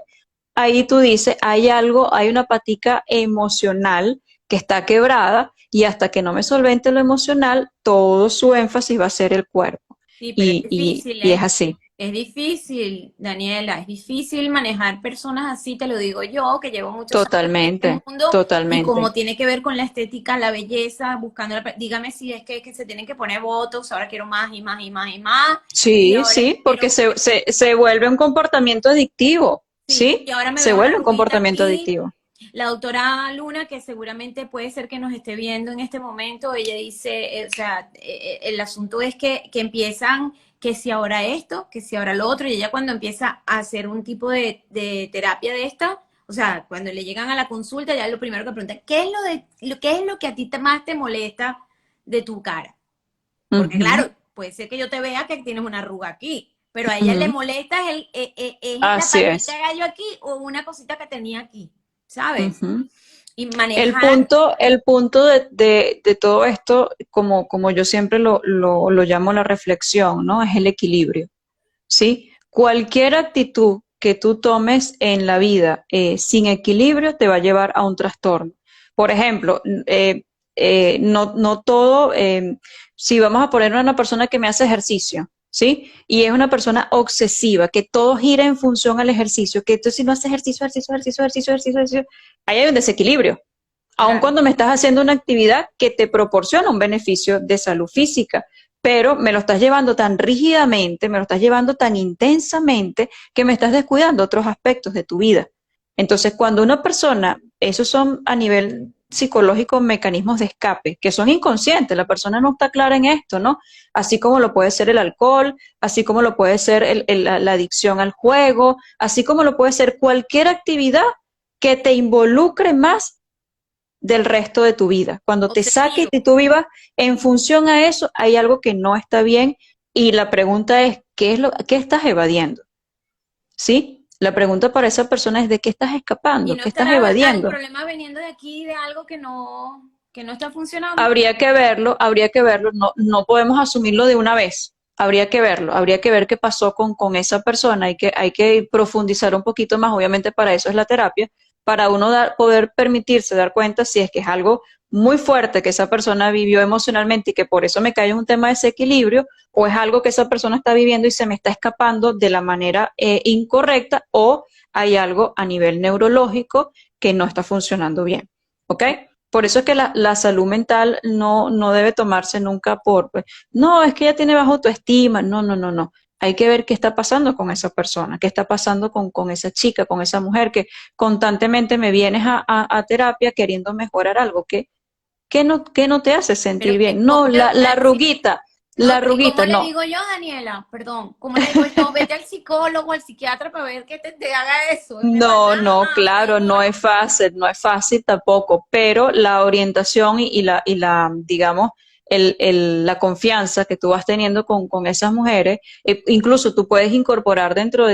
ahí tú dices, hay algo, hay una patica emocional que está quebrada y hasta que no me solvente lo emocional, todo su énfasis va a ser el cuerpo. Sí, pero es difícil, Y es ¿eh? así, Es difícil, Daniela, es difícil manejar personas así, te lo digo yo, que llevo muchos años en este totalmente, mundo y totalmente. como tiene que ver con la estética, la belleza, buscando, dígame si es que se tienen que poner botox, ahora quiero más y más y más y más, y Sí, ahora es sí, que quiero porque comer, se vuelve un comportamiento adictivo, sí, y ¿sí? ahora me Se veo una vuelve un arruguita comportamiento aquí. adictivo. La doctora Luna, que seguramente puede ser que nos esté viendo en este momento, ella dice, o sea, el asunto es que empiezan, que si ahora esto, que si ahora lo otro, y ella cuando empieza a hacer un tipo de terapia de esta, o sea, cuando le llegan a la consulta, ya lo primero que pregunta, ¿qué es lo que a ti más te molesta de tu cara? Porque Ujú, claro, puede ser que yo te vea que tienes una arruga aquí, pero a ella le ujú. molesta es la Así patica es. de gallo aquí o una cosita que tenía aquí, ¿sabes? Ujú. Y manejar, El punto de todo esto, como yo siempre lo llamo la reflexión, ¿no? Es el equilibrio, ¿sí? Cualquier actitud que tú tomes en la vida sin equilibrio te va a llevar a un trastorno. Por ejemplo, no todo, si vamos a poner a una persona que me hace ejercicio, ¿sí? Y es una persona obsesiva, que todo gira en función al ejercicio, que tú si no haces ejercicio, ahí hay un desequilibrio aun claro, cuando me estás haciendo una actividad que te proporciona un beneficio de salud física, pero me lo estás llevando tan rígidamente, me lo estás llevando tan intensamente que me estás descuidando otros aspectos de tu vida. Entonces, cuando una persona, esos son a nivel psicológico mecanismos de escape, que son inconscientes, la persona no está clara en esto, ¿no? Así como lo puede ser el alcohol, así como lo puede ser la adicción al juego, así como lo puede ser cualquier actividad que te involucre más del resto de tu vida. Cuando te saques obsesivo. y tú vivas en función a eso, hay algo que no está bien y la pregunta es, qué estás evadiendo? ¿Sí? La pregunta para esa persona es, ¿de qué estás Y escapando? no ¿Qué estás estará el evadiendo? problema viniendo de aquí, de algo que no está funcionando. Habría que verlo, no podemos asumirlo de una vez. Habría que verlo, habría que ver qué pasó con esa persona, hay que profundizar un poquito más, obviamente para eso es la terapia, para uno poder permitirse dar cuenta si es que es algo muy fuerte que esa persona vivió emocionalmente y que por eso me cae en un tema de desequilibrio, o es algo que esa persona está viviendo y se me está escapando de la manera incorrecta, o hay algo a nivel neurológico que no está funcionando bien. ¿Ok? Por eso es que la salud mental no debe tomarse nunca pues, no, es que ella tiene baja autoestima, no. Hay que ver qué está pasando con esa persona, qué está pasando con esa chica, con esa mujer que constantemente me vienes a terapia queriendo mejorar algo, que no te hace Pero sentir bien. ¿cómo No, le voy a decir? la No, pero ¿y cómo arruguita, le no. digo yo, Daniela? Perdón, ¿cómo le digo yo? Vete al psicólogo, al psiquiatra para ver que te haga eso. Me van No, a claro, dejar. no es fácil tampoco, pero la orientación digamos, la confianza que tú vas teniendo con esas mujeres, incluso tú puedes incorporar dentro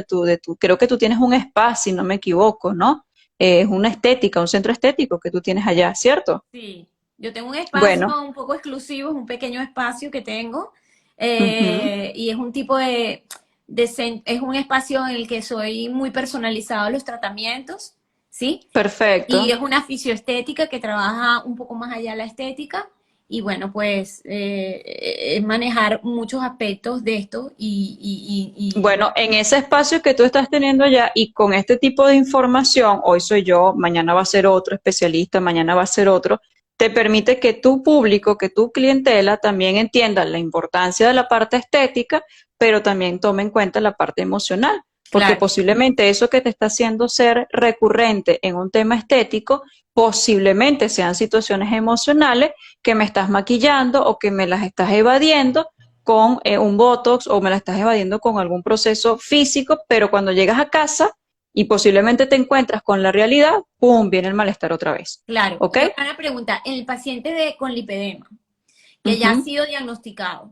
creo que tú tienes un spa, si no me equivoco, ¿no? Es una estética, un centro estético que tú tienes allá, ¿cierto? Sí, yo tengo un espacio Bueno, un poco exclusivo, es un pequeño espacio que tengo ujú, y es un tipo es un espacio en el que soy muy personalizado los tratamientos, ¿sí? Y perfecto. es una fisioestética que trabaja un poco más allá la estética y bueno, pues es manejar muchos aspectos de esto Bueno, en ese espacio que tú estás teniendo allá y con este tipo de información, hoy soy yo, mañana va a ser otro especialista, mañana va a ser otro, te permite que tu público, que tu clientela también entienda la importancia de la parte estética, pero también tome en cuenta la parte emocional, porque claro, posiblemente eso que te está haciendo ser recurrente en un tema estético, posiblemente sean situaciones emocionales que me estás maquillando o que me las estás evadiendo con un Botox o me la estás evadiendo con algún proceso físico, pero cuando llegas a casa y posiblemente te encuentras con la realidad, ¡pum!, viene el malestar otra vez. claro. ¿Ok? Y ahora una pregunta, en el paciente con lipedema, que ya ha Ujú. sido diagnosticado,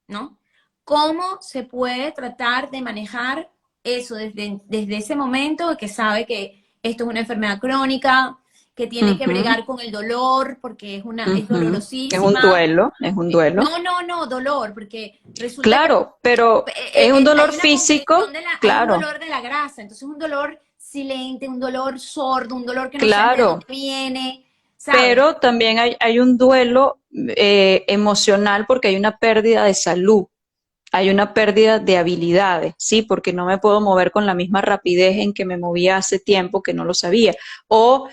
¿no? ¿Cómo se puede tratar de manejar eso desde ese momento que sabe que esto es una enfermedad crónica, que tiene que Ujú, bregar con el dolor porque es ujú. Es un dolorosísima? duelo, es un duelo. No, dolor, porque resulta que Claro, pero es un dolor hay una físico, compresión hay un claro, dolor de la grasa, entonces un dolor silente, un dolor sordo, un dolor que no sabes de claro, dónde viene, ¿sabes? pero también hay un duelo emocional porque hay una pérdida de salud. Hay una pérdida de habilidades, ¿sí? Porque no me puedo mover con la misma rapidez en que me movía hace tiempo que no lo sabía. O,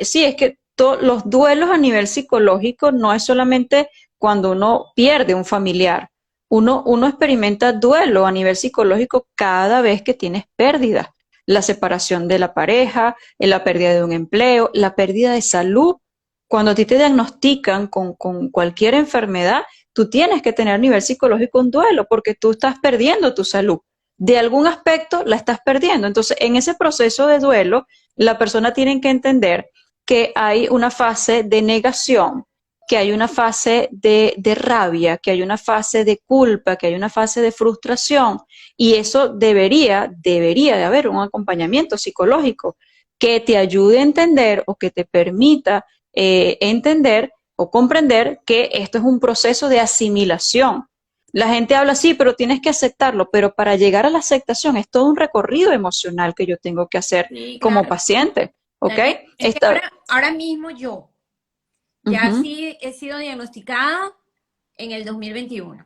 sí, es que los duelos a nivel psicológico no es solamente cuando uno pierde un familiar. Uno experimenta duelo a nivel psicológico cada vez que tienes pérdidas. La separación de la pareja, la pérdida de un empleo, la pérdida de salud. Cuando a ti te diagnostican con cualquier enfermedad, tú tienes que tener a nivel psicológico un duelo porque tú estás perdiendo tu salud. De algún aspecto la estás perdiendo. Entonces, en ese proceso de duelo, la persona tiene que entender que hay una fase de negación, que hay una fase de rabia, que hay una fase de culpa, que hay una fase de frustración. Y eso debería de haber un acompañamiento psicológico que te ayude a entender o que te permita entender o comprender que esto es un proceso de asimilación. La gente habla así, pero tienes que aceptarlo, pero para llegar a la aceptación es todo un recorrido emocional que yo tengo que hacer Sí, como claro. paciente, ¿ok? Daniel, es que Esta, ahora mismo yo ya ujú, sí he sido diagnosticada en el 2021.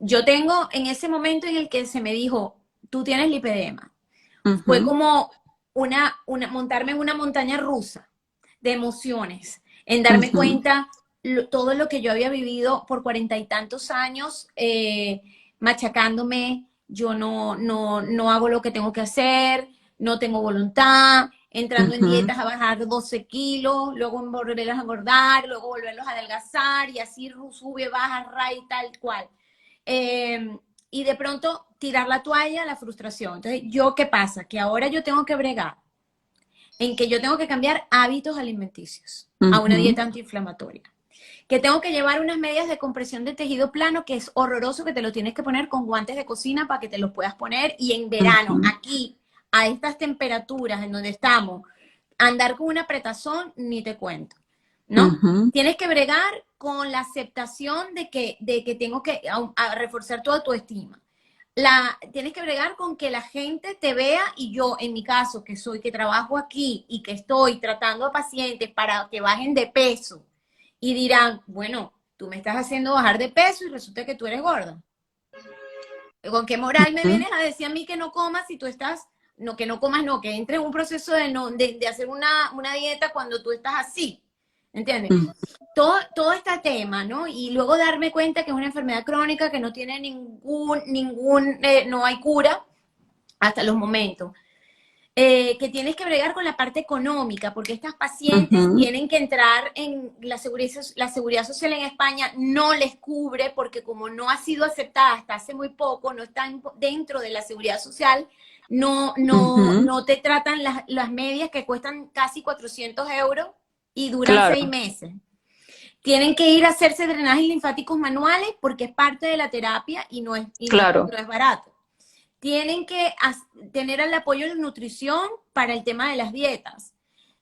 Yo tengo en ese momento en el que se me dijo, tú tienes lipedema. Fue ujú, como montarme en una montaña rusa de emociones, en darme ujú, cuenta todo lo que yo había vivido por 40 y tantos años, machacándome, yo no hago lo que tengo que hacer, no tengo voluntad, entrando en ujú, dietas a bajar 12 kilos, luego volverlos a engordar, luego volverlos a adelgazar y así sube, baja, ray, tal cual. Eh, y de pronto tirar la toalla, la frustración. Entonces, ¿yo qué pasa? Que ahora yo tengo que bregar en que yo tengo que cambiar hábitos alimenticios a una ujú, dieta antiinflamatoria. Que tengo que llevar unas medias de compresión de tejido plano, que es horroroso, que te lo tienes que poner con guantes de cocina para que te los puedas poner. Y en verano, ujú, aquí, a estas temperaturas en donde estamos, andar con una apretazón, ni te cuento, ¿no? ujú. Tienes que bregar con la aceptación de que tengo que reforzar toda tu estima. Tienes que bregar con que la gente te vea y yo, en mi caso, que trabajo aquí y que estoy tratando a pacientes para que bajen de peso y dirán, bueno, tú me estás haciendo bajar de peso y resulta que tú eres gorda. ¿Con qué moral me vienes a decir a mí que no comas si tú estás, no, que no comas, no, que entres en un proceso de hacer una dieta cuando tú estás así? ¿Entiendes? Ujú. Todo este tema, ¿no? Y luego darme cuenta que es una enfermedad crónica que no tiene no hay cura hasta los momentos. Que tienes que bregar con la parte económica, porque estas pacientes Ujú, tienen que entrar en la seguridad social en España, no les cubre, porque como no ha sido aceptada hasta hace muy poco, no están dentro de la seguridad social, ujú. no te tratan las medias que cuestan casi 400 euros y duran seis Claro, meses. Tienen que ir a hacerse drenajes linfáticos manuales porque es parte de la terapia claro. no es barato. Tienen que tener el apoyo de nutrición para el tema de las dietas.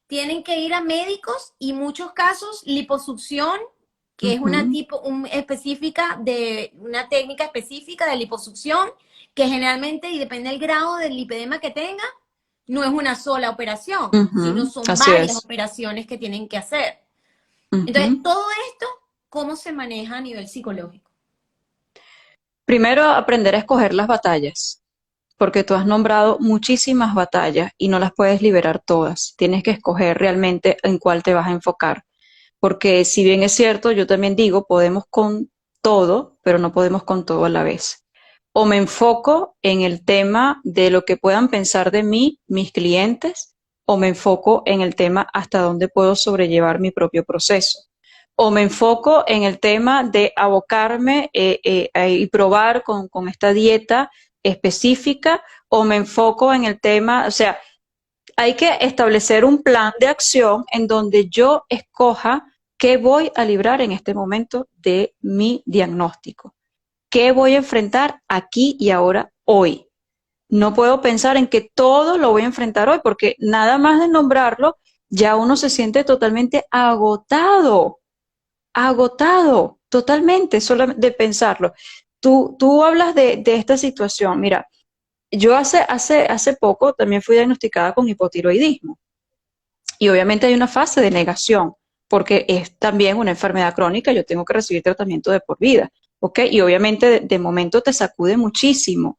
Tienen que ir a médicos y en muchos casos liposucción, que es Ujú, una técnica específica de liposucción, que generalmente, y depende del grado del lipedema que tenga, no es una sola operación, sino ujú. son Así varias es. operaciones que tienen que hacer. Entonces, Ujú, todo esto ¿cómo se maneja a nivel psicológico? Primero, aprender a escoger las batallas, porque tú has nombrado muchísimas batallas y no las puedes liberar todas. Tienes que escoger realmente en cuál te vas a enfocar. Porque si bien es cierto, yo también digo, podemos con todo, pero no podemos con todo a la vez. O me enfoco en el tema de lo que puedan pensar de mí mis clientes, o me enfoco en el tema hasta dónde puedo sobrellevar mi propio proceso. O me enfoco en el tema de abocarme y probar con esta dieta específica, o me enfoco en el tema, o sea, hay que establecer un plan de acción en donde yo escoja qué voy a librar en este momento de mi diagnóstico, qué voy a enfrentar aquí y ahora, hoy. No puedo pensar en que todo lo voy a enfrentar hoy, porque nada más de nombrarlo, ya uno se siente totalmente agotado, agotado, totalmente, solo de pensarlo. Tú hablas de esta situación. Mira, yo hace poco también fui diagnosticada con hipotiroidismo. Y obviamente hay una fase de negación, porque es también una enfermedad crónica, yo tengo que recibir tratamiento de por vida, ¿ok? Y obviamente de momento te sacude muchísimo,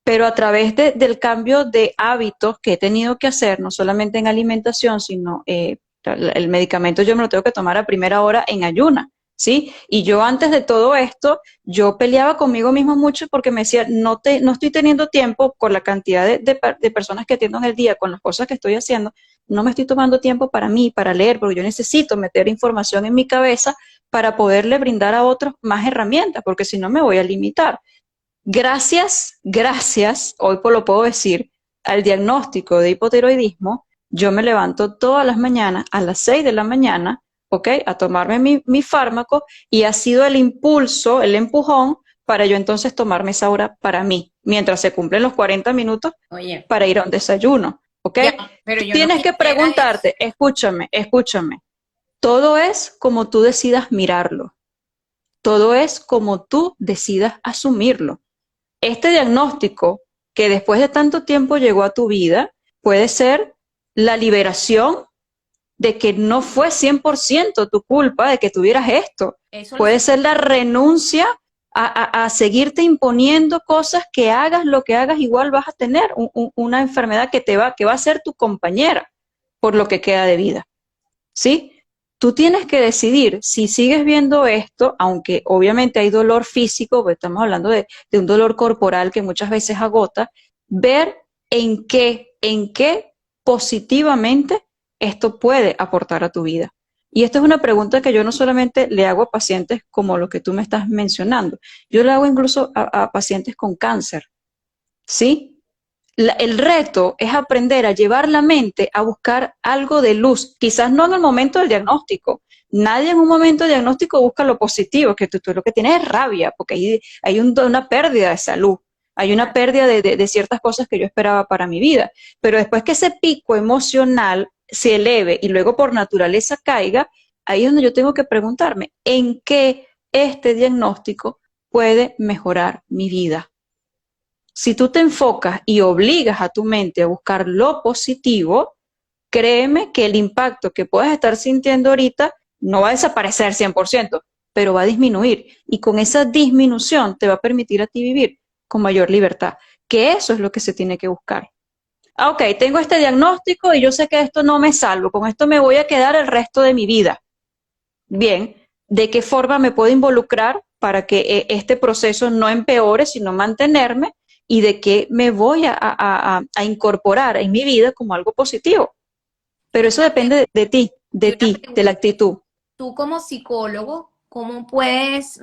pero a través del cambio de hábitos que he tenido que hacer, no solamente en alimentación, sino el medicamento yo me lo tengo que tomar a primera hora en ayuna, ¿sí? Y yo antes de todo esto, yo peleaba conmigo mismo mucho porque me decía, no estoy teniendo tiempo con la cantidad de personas que atiendo en el día, con las cosas que estoy haciendo, no me estoy tomando tiempo para mí, para leer, porque yo necesito meter información en mi cabeza para poderle brindar a otros más herramientas, porque si no me voy a limitar. Gracias, hoy lo puedo decir, al diagnóstico de hipotiroidismo, yo me levanto todas las mañanas a las 6 de la mañana, ¿ok? A tomarme mi fármaco y ha sido el impulso, el empujón para yo entonces tomarme esa hora para mí, mientras se cumplen los 40 minutos Oye, para ir a un desayuno, ¿ok? ya, pero Tú yo no tienes que quisiera eso. preguntarte, escúchame, todo es como tú decidas mirarlo, todo es como tú decidas asumirlo. Este diagnóstico que después de tanto tiempo llegó a tu vida puede ser la liberación de que no fue 100% tu culpa de que tuvieras esto. Eso lo Puede sé. ser la renuncia a seguirte imponiendo cosas que hagas lo que hagas, igual vas a tener una enfermedad que va a ser tu compañera por lo que queda de vida. ¿Sí? Tú tienes que decidir si sigues viendo esto, aunque obviamente hay dolor físico, porque estamos hablando de un dolor corporal que muchas veces agota, ver en qué positivamente esto puede aportar a tu vida. Y esta es una pregunta que yo no solamente le hago a pacientes como lo que tú me estás mencionando, yo le hago incluso a pacientes con cáncer, ¿sí? El reto es aprender a llevar la mente a buscar algo de luz, quizás no en el momento del diagnóstico. Nadie en un momento de diagnóstico busca lo positivo, que tú lo que tienes es rabia, porque hay una pérdida de salud, hay una pérdida de ciertas cosas que yo esperaba para mi vida. Pero después que ese pico emocional se eleve y luego por naturaleza caiga, ahí es donde yo tengo que preguntarme, ¿en qué este diagnóstico puede mejorar mi vida? Si tú te enfocas y obligas a tu mente a buscar lo positivo, créeme que el impacto que puedas estar sintiendo ahorita no va a desaparecer 100%, pero va a disminuir. Y con esa disminución te va a permitir a ti vivir con mayor libertad, que eso es lo que se tiene que buscar. Ah, ok, tengo este diagnóstico y yo sé que esto no me salvo, con esto me voy a quedar el resto de mi vida. Bien, ¿de qué forma me puedo involucrar para que este proceso no empeore, sino mantenerme? ¿Y de qué me voy a incorporar en mi vida como algo positivo? Pero eso depende Y una de la pregunta. actitud. Tú como psicólogo, ¿cómo puedes,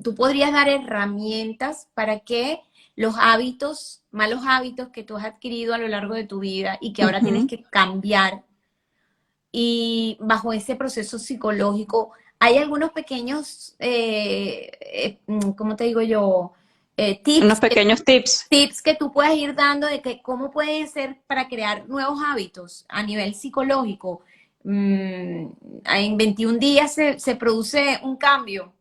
tú podrías dar herramientas para que los hábitos, malos hábitos que tú has adquirido a lo largo de tu vida y que ahora tienes Ujú. que cambiar y bajo ese proceso psicológico, hay algunos pequeños, ¿cómo te digo yo? Unos Tips, pequeños tips. tips que tú puedes ir dando de que cómo pueden ser para crear nuevos hábitos a nivel psicológico. En 21 días se produce un cambio.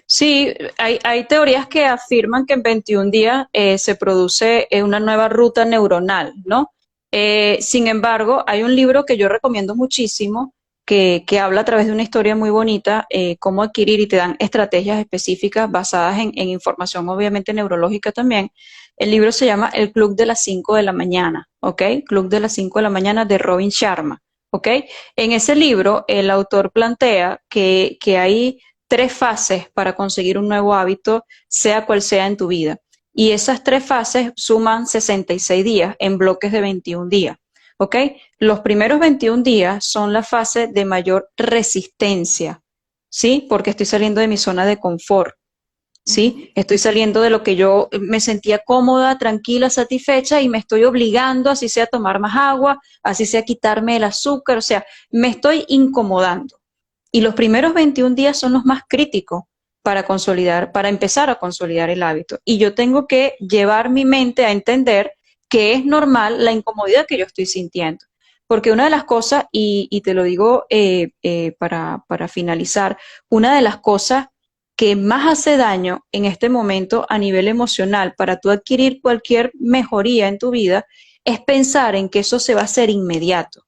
Sí, hay teorías que afirman que en 21 días se produce una nueva ruta neuronal, ¿no? Sin embargo, hay un libro que yo recomiendo muchísimo, que habla a través de una historia muy bonita, cómo adquirir y te dan estrategias específicas basadas en información obviamente neurológica también. El libro se llama El Club de las 5 de la mañana, ¿ok? Club de las 5 de la mañana de Robin Sharma, ¿ok? En ese libro el autor plantea que hay 3 fases para conseguir un nuevo hábito, sea cual sea en tu vida. Y esas 3 fases suman 66 días en bloques de 21 días. ¿Ok? Los primeros 21 días son la fase de mayor resistencia, ¿sí? Porque estoy saliendo de mi zona de confort, ¿sí? Estoy saliendo de lo que yo me sentía cómoda, tranquila, satisfecha y me estoy obligando, así sea a tomar más agua, así sea a quitarme el azúcar, o sea, me estoy incomodando. Y los primeros 21 días son los más críticos para consolidar, para empezar a consolidar el hábito. Y yo tengo que llevar mi mente a entender que es normal la incomodidad que yo estoy sintiendo. Porque una de las cosas, y te lo digo para finalizar, una de las cosas que más hace daño en este momento a nivel emocional para tú adquirir cualquier mejoría en tu vida es pensar en que eso se va a hacer inmediato.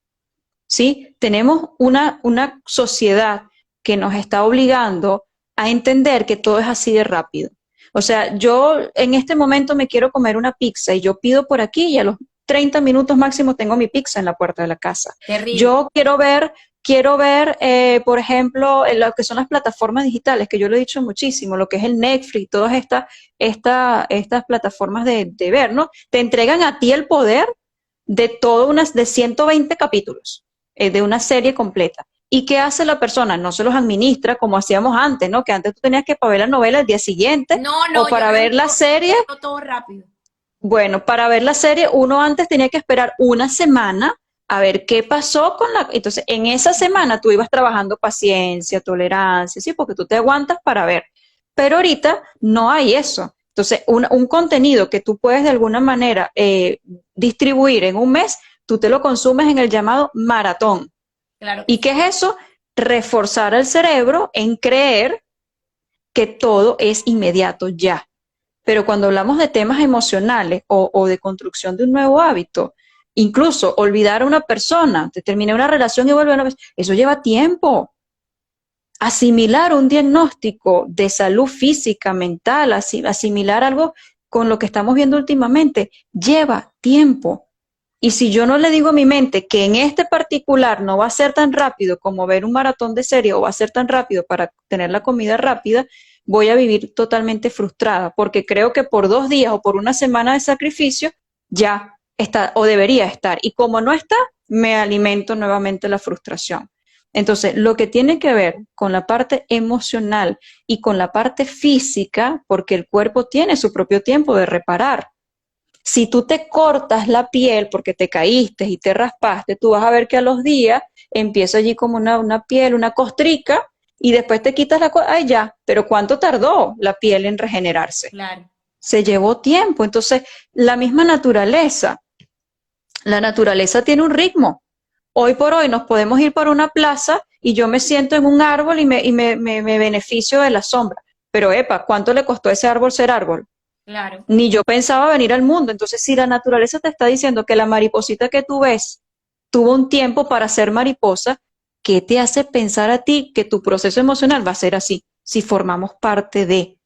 ¿Sí? Tenemos una sociedad que nos está obligando a entender que todo es así de rápido. O sea, yo en este momento me quiero comer una pizza y yo pido por aquí y a los 30 minutos máximo tengo mi pizza en la puerta de la casa. Terrible. Yo quiero ver, por ejemplo, lo que son las plataformas digitales, que yo lo he dicho muchísimo, lo que es el Netflix, todas estas plataformas de ver, ¿no? Te entregan a ti el poder de 120 capítulos de una serie completa. ¿Y qué hace la persona? No se los administra como hacíamos antes, ¿no? Que antes tú tenías que para ver la novela el día siguiente No, o no, yo para ver la serie. veo todo rápido. Bueno, para ver la serie uno antes tenía que esperar una semana a ver qué pasó con la... Entonces, en esa semana tú ibas trabajando paciencia, tolerancia, ¿sí? Porque tú te aguantas para ver. Pero ahorita no hay eso. Entonces, un contenido que tú puedes de alguna manera distribuir en un mes, tú te lo consumes en el llamado maratón. Claro que ¿Y sí. qué es eso? Reforzar al cerebro en creer que todo es inmediato ya. Pero cuando hablamos de temas emocionales o de construcción de un nuevo hábito, incluso olvidar a una persona, te terminé una relación y vuelve a una vez, eso lleva tiempo. Asimilar un diagnóstico de salud física, mental, asimilar algo con lo que estamos viendo últimamente, lleva tiempo. Y si yo no le digo a mi mente que en este particular no va a ser tan rápido como ver un maratón de serie o va a ser tan rápido para tener la comida rápida, voy a vivir totalmente frustrada porque creo que por 2 días o por una semana de sacrificio ya está o debería estar. Y como no está, me alimento nuevamente la frustración. Entonces, lo que tiene que ver con la parte emocional y con la parte física, porque el cuerpo tiene su propio tiempo de reparar. Si tú te cortas la piel porque te caíste y te raspaste, tú vas a ver que a los días empieza allí como una piel, una costrica, y después te quitas ay ya, pero ¿cuánto tardó la piel en regenerarse? Claro. Se llevó tiempo. Entonces, la misma naturaleza, la naturaleza tiene un ritmo. Hoy por hoy nos podemos ir por una plaza y yo me siento en un árbol y me beneficio de la sombra. Pero, epa, ¿cuánto le costó a ese árbol ser árbol? Claro. Ni yo pensaba venir al mundo. Entonces, si la naturaleza te está diciendo que la mariposita que tú ves tuvo un tiempo para ser mariposa, ¿qué te hace pensar a ti que tu proceso emocional va a ser así? Si formamos parte de,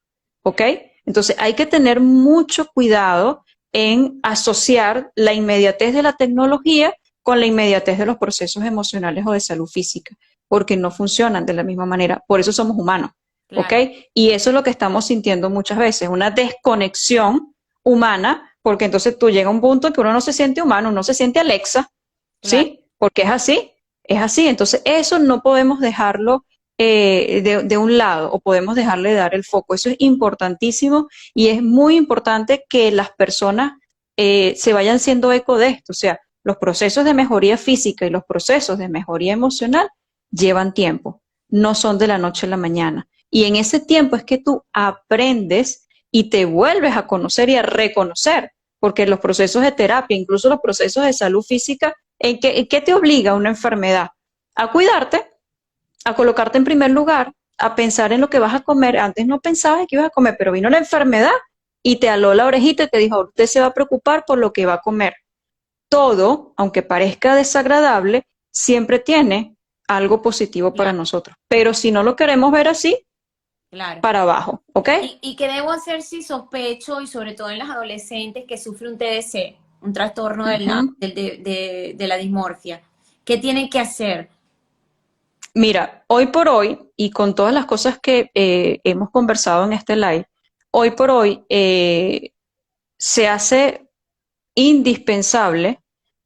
¿ok? Entonces, hay que tener mucho cuidado en asociar la inmediatez de la tecnología con la inmediatez de los procesos emocionales o de salud física, porque no funcionan de la misma manera. Por eso somos humanos. Claro. ¿Ok? Y eso es lo que estamos sintiendo muchas veces, una desconexión humana, porque entonces tú llegas a un punto que uno no se siente humano, uno se siente Alexa, Claro. ¿sí? Porque es así, es así. Entonces eso no podemos dejarlo de un lado o podemos dejarle de dar el foco. Eso es importantísimo y es muy importante que las personas se vayan siendo eco de esto. O sea, los procesos de mejoría física y los procesos de mejoría emocional llevan tiempo, no son de la noche a la mañana. Y en ese tiempo es que tú aprendes y te vuelves a conocer y a reconocer, porque los procesos de terapia, incluso los procesos de salud física, ¿en qué te obliga una enfermedad? A cuidarte, a colocarte en primer lugar, a pensar en lo que vas a comer. Antes no pensabas en qué ibas a comer, pero vino la enfermedad y te aló la orejita y te dijo, usted se va a preocupar por lo que va a comer. Todo, aunque parezca desagradable, siempre tiene algo positivo para Claro, nosotros. Pero si no lo queremos ver así, claro. para abajo, ¿ok? ¿Y qué debo hacer si sospecho, y sobre todo en las adolescentes, que sufre un TDC, un trastorno Ujú. de la dismorfia? ¿Qué tienen que hacer? Mira, hoy por hoy, y con todas las cosas que hemos conversado en este live, hoy por hoy se hace indispensable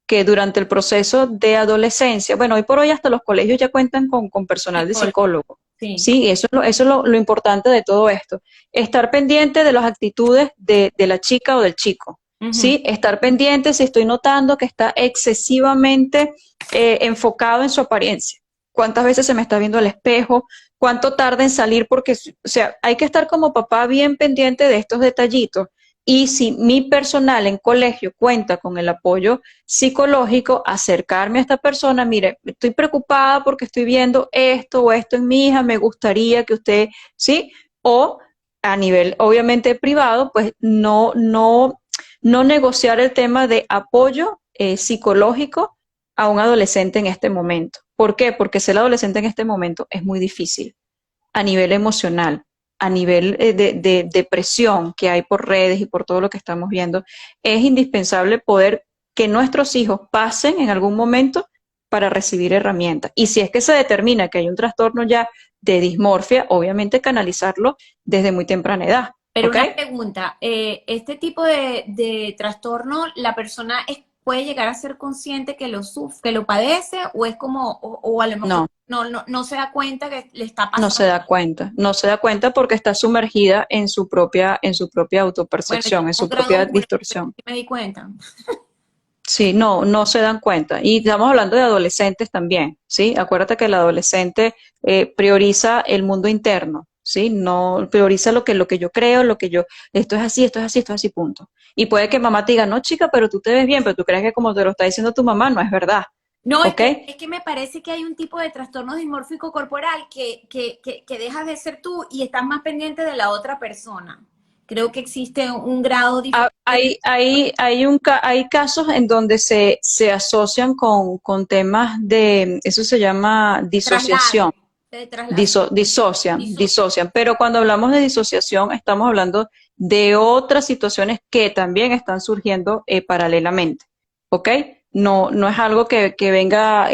que durante el proceso de adolescencia, bueno, hoy por hoy hasta los colegios ya cuentan con personal de Psicólogo, psicólogo. sí. Sí, eso es lo importante de todo esto. Estar pendiente de las actitudes de la chica o del chico. Ujú. Sí, estar pendiente si estoy notando que está excesivamente enfocado en su apariencia. ¿Cuántas veces se me está viendo al espejo? ¿Cuánto tarda en salir? Porque, o sea, hay que estar como papá bien pendiente de estos detallitos. Y si mi personal en colegio cuenta con el apoyo psicológico, acercarme a esta persona, mire, estoy preocupada porque estoy viendo esto o esto en mi hija, me gustaría que usted, ¿sí? O a nivel obviamente privado, pues no negociar el tema de apoyo psicológico a un adolescente en este momento. ¿Por qué? Porque ser adolescente en este momento es muy difícil a nivel emocional, a nivel de depresión que hay por redes y por todo lo que estamos viendo. Es indispensable poder que nuestros hijos pasen en algún momento para recibir herramientas. Y si es que se determina que hay un trastorno ya de dismorfia, obviamente canalizarlo desde muy temprana edad. Pero ¿Ok? una pregunta, ¿este tipo de trastorno, la persona puede llegar a ser consciente que lo sufre, que lo padece, o es como, o a lo mejor No, no se da cuenta que le está no se pasando? da cuenta, no se da cuenta porque está sumergida en su propia Bueno, yo autopercepción, en como su gran propia mujer, pero distorsión. sí me di cuenta. Sí, no se dan cuenta. Y estamos hablando de adolescentes también, ¿sí? Acuérdate que el adolescente prioriza el mundo interno, ¿sí? No prioriza lo que yo creo, esto es así, esto es así, esto es así, punto. Y puede que mamá te diga, no, chica, pero tú te ves bien, pero tú crees que como te lo está diciendo tu mamá, no es verdad, No, ¿ok? es que me parece que hay un tipo de trastorno dismórfico corporal que dejas de ser tú y estás más pendiente de la otra persona. Creo que existe un grado diferente Hay casos en donde se asocian con temas de, eso se llama de traslado, disociación. de traslado, Disocian, pero cuando hablamos de disociación estamos hablando de otras situaciones que también están surgiendo paralelamente, ¿ok? No es algo que venga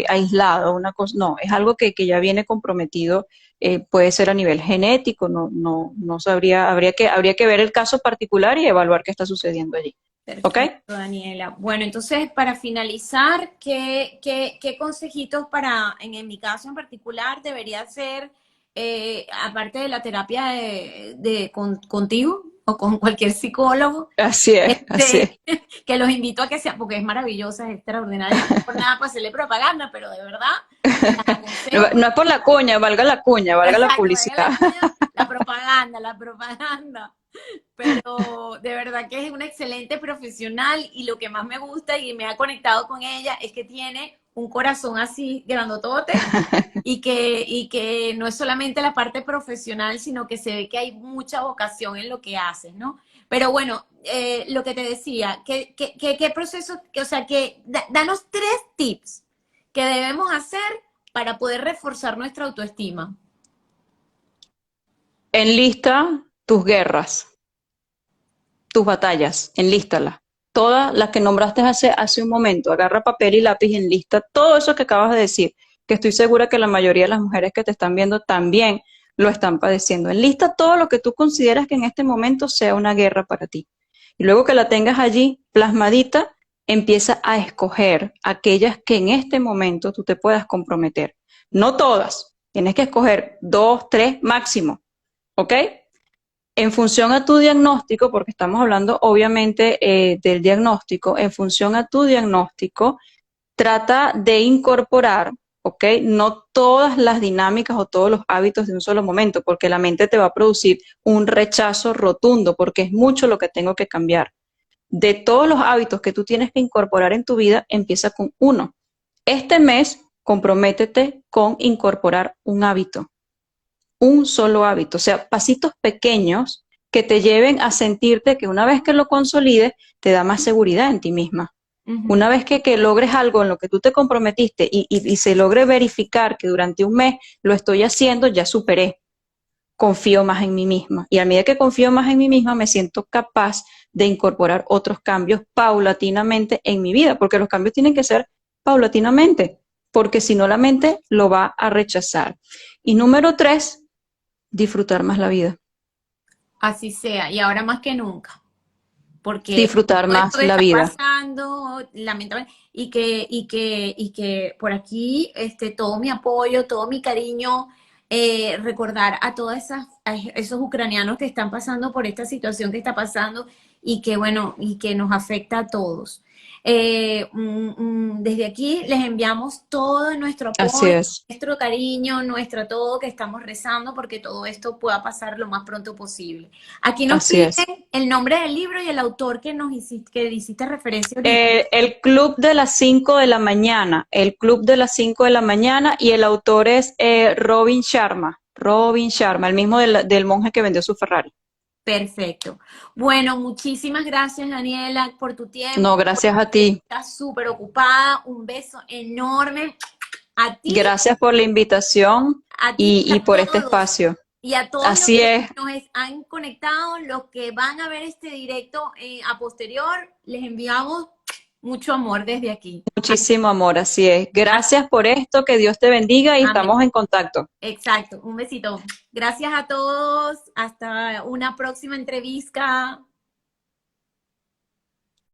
aislado, una cosa, no, es algo que ya viene comprometido, puede ser a nivel genético, no sabría, habría que ver el caso particular y evaluar qué está sucediendo allí, ¿ok? Perfecto, Daniela. Bueno, entonces para finalizar, ¿qué consejitos para, en mi caso en particular, debería hacer, aparte de la terapia contigo o con cualquier psicólogo, Así es. que los invito a que sean, porque es maravillosa, es extraordinaria, no es por nada para hacerle propaganda, pero de verdad, las No, aconsejo. no es por la cuña, valga la Exacto, valga publicidad. la cuña, la propaganda. Pero de verdad que es una excelente profesional y lo que más me gusta y me ha conectado con ella es que tiene un corazón así grandotote y que no es solamente la parte profesional, sino que se ve que hay mucha vocación en lo que haces, ¿no? Pero bueno, lo que te decía, ¿qué proceso, o sea, danos 3 tips que debemos hacer para poder reforzar nuestra autoestima? Enlista tus guerras, tus batallas, enlístalas. Todas las que nombraste hace un momento. Agarra papel y lápiz y enlista todo eso que acabas de decir, que estoy segura que la mayoría de las mujeres que te están viendo también lo están padeciendo. Enlista todo lo que tú consideras que en este momento sea una guerra para ti. Y luego que la tengas allí plasmadita, empieza a escoger aquellas que en este momento tú te puedas comprometer. No todas, tienes que escoger 2, 3 máximo, ¿ok? En función a tu diagnóstico, porque estamos hablando obviamente del diagnóstico, en función a tu diagnóstico, trata de incorporar, ¿ok? No todas las dinámicas o todos los hábitos de un solo momento, porque la mente te va a producir un rechazo rotundo, porque es mucho lo que tengo que cambiar. De todos los hábitos que tú tienes que incorporar en tu vida, empieza con uno. Este mes, comprométete con incorporar un hábito, un solo hábito, o sea, pasitos pequeños que te lleven a sentirte que una vez que lo consolides, te da más seguridad en ti misma. Ujú. Una vez que logres algo en lo que tú te comprometiste y se logre verificar que durante un mes lo estoy haciendo, ya superé, confío más en mí misma. Y a medida que confío más en mí misma, me siento capaz de incorporar otros cambios paulatinamente en mi vida, porque los cambios tienen que ser paulatinamente, porque si no la mente lo va a rechazar. Y número 3, disfrutar más la vida. Así sea, y ahora más que nunca, porque Disfrutar todo esto más que la está vida. pasando, lamentablemente, y que por aquí, todo mi apoyo, todo mi cariño, recordar a a esos ucranianos que están pasando por esta situación que está pasando y que, bueno, y que nos afecta a todos. Desde aquí les enviamos todo nuestro Así apoyo, es, nuestro cariño, nuestro todo, que estamos rezando porque todo esto pueda pasar lo más pronto posible. Aquí nos así piden es. el nombre del libro y el autor que hiciste referencia ahorita. El Club de las 5 de la mañana, el Club de las 5 de la mañana y el autor es Robin Sharma, el mismo del monje que vendió su Ferrari. Perfecto. Bueno, muchísimas gracias, Daniela, por tu tiempo, No, gracias a porque ti. estás súper ocupada. Un beso enorme a ti, Gracias por la invitación a ti y y a por este todos. espacio. Y a todos los Así que es, han conectado, los que van a ver este directo a posterior, les enviamos mucho amor desde aquí. muchísimo amor, así es. Así- Gracias por esto, que Dios te bendiga y Amén. estamos en contacto. Exacto. Un besito. Gracias a todos. Hasta una próxima entrevista.